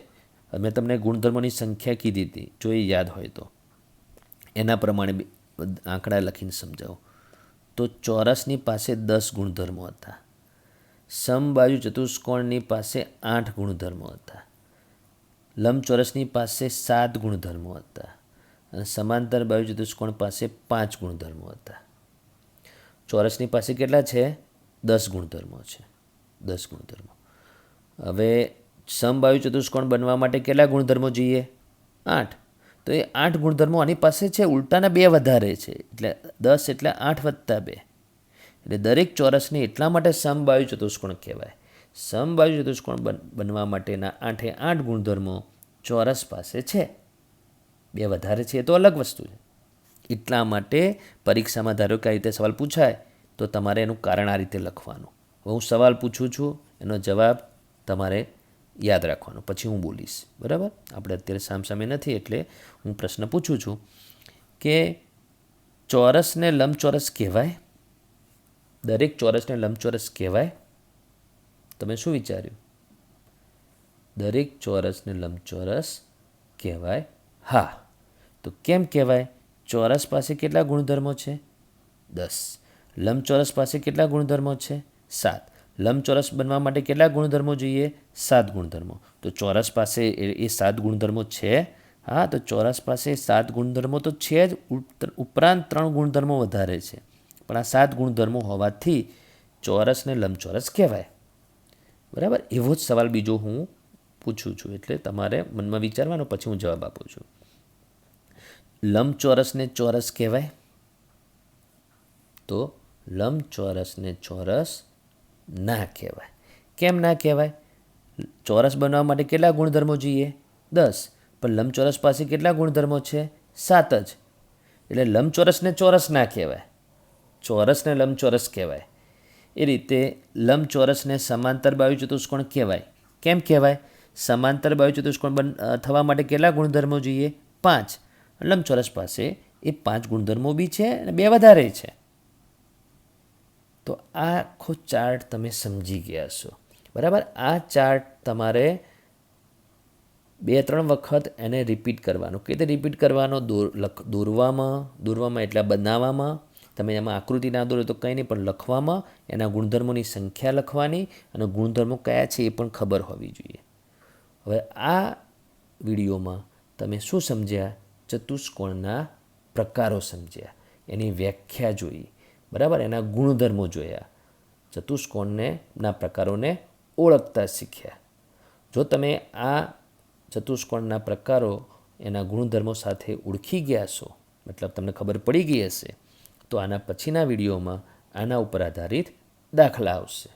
મેં તમને ગુણધર્મોની સંખ્યા કીધી હતી, જો એ યાદ હોય તો એના પ્રમાણે આંકડા લખીને સમજાવો. તો ચોરસની પાસે 10 ગુણધર્મો હતા, સમબાજુ ચતુષ્કોણની પાસે 8 ગુણધર્મો હતા, લંબચોરસની પાસે 7 ગુણધર્મો હતા, અને સમાંતર બાજુ ચતુષ્કોણ પાસે 5 ગુણધર્મો હતા. ચોરસની પાસે કેટલા છે? 10 ગુણધર્મો છે, 10 ગુણધર્મો. હવે સમબાજુ ચતુષ્કોણ બનવા માટે કેટલા ગુણધર્મો જોઈએ? 8. તો એ 8 ગુણધર્મો આની પાસે છે, ઉલટાના 2 વધારે છે, એટલે 10 એટલે 8 વત્તા 2. એટલે દરેક ચોરસને એટલા માટે સમબાજુ ચતુષ્કોણ કહેવાય. સમબાજુ ચતુષ્કોણ બનવા માટેના 8એ 8 ગુણધર્મો ચોરસ પાસે છે. 2 વધારે છે એ તો અલગ વસ્તુ છે. એટલા માટે પરીક્ષામાં ધારો કે આ રીતે સવાલ પૂછાય તો તમારે એનું કારણ આ રીતે લખવાનું. હવે હું સવાલ પૂછું છું, એનો જવાબ તમારે યાદ રાખવાનો, પછી હું બોલીશ. બરાબર, આપણે અત્યારે સામસામે નથી એટલે હું પ્રશ્ન પૂછું છું કે ચોરસને લંબચોરસ કહેવાય? દરેક ચોરસને લંબચોરસ કહેવાય? તમે શું વિચાર્યું? દરેક ચોરસને લંબચોરસ કહેવાય? હા. તો કેમ કહેવાય? ચોરસ પાસે કેટલા ગુણધર્મો છે? 10. લંબચોરસ પાસે કેટલા ગુણધર્મો છે? 7. લંબચોરસ બનવા માટે કેટલા ગુણધર્મો જોઈએ? 7 ગુણધર્મો. તો ચોરસ પાસે એ 7 ગુણધર્મો છે? હા, તો ચોરસ પાસે 7 ગુણધર્મો તો છે જ, ઉપરાંત 3 ગુણધર્મો વધારે છે. પણ આ 7 ગુણધર્મો હોવાથી ચોરસને લંબચોરસ કહેવાય. બરાબર, એવો જ સવાલ બીજો હું પૂછું છું, એટલે તમારે મનમાં વિચારવાનો, પછી હું જવાબ આપું છું. લંબચોરસને ચોરસ કહેવાય? તો લંબચોરસને ચોરસ ના કહેવાય. કેમ ના કહેવાય? ચોરસ બનવા માટે કેટલા ગુણધર્મો જોઈએ? 10. પણ લંબચોરસ પાસે કેટલા ગુણધર્મો છે? 7 જ. એટલે લંબચોરસને ચોરસ ના કહેવાય, ચોરસને લંબચોરસ કહેવાય. એ રીતે લંબચોરસને સમાંતર બાજુ ચતુષ્કોણ કહેવાય. કેમ કહેવાય? સમાંતર બાજુ ચતુષ્કોણ થવા માટે કેટલા ગુણધર્મો જોઈએ? 5. લંબચોરસ પાસે એ 5 ગુણધર્મો બી છે અને 2 વધારે છે. તો આ આખો ચાર્ટ તમે સમજી ગયા છો. બરાબર, આ ચાર્ટ તમારે 2-3 વખત એને રિપીટ કરવાનો. કઈ રીતે રિપીટ કરવાનો? દોરવામાં એટલે બનાવવામાં. તમે એમાં આકૃતિ ના દોરો તો કંઈ નહીં, પણ લખવામાં એના ગુણધર્મોની સંખ્યા લખવાની, અને ગુણધર્મો કયા છે એ પણ ખબર હોવી જોઈએ. હવે આ વિડીયોમાં તમે શું સમજ્યા? ચતુષ્કોણના પ્રકારો સમજ્યા, એની વ્યાખ્યા જોઈ. બરાબર, એના ગુણધર્મો જોયા, ચતુષ્કોણના પ્રકારોને ઓળખતા શીખ્યા. જો તમે આ ચતુષ્કોણના પ્રકારો એના ગુણધર્મો સાથે ઓળખી ગયા છો, મતલબ તમને ખબર પડી ગઈ હશે, તો આના પછીના વિડીયોમાં આના ઉપર આધારિત દાખલા આવશે.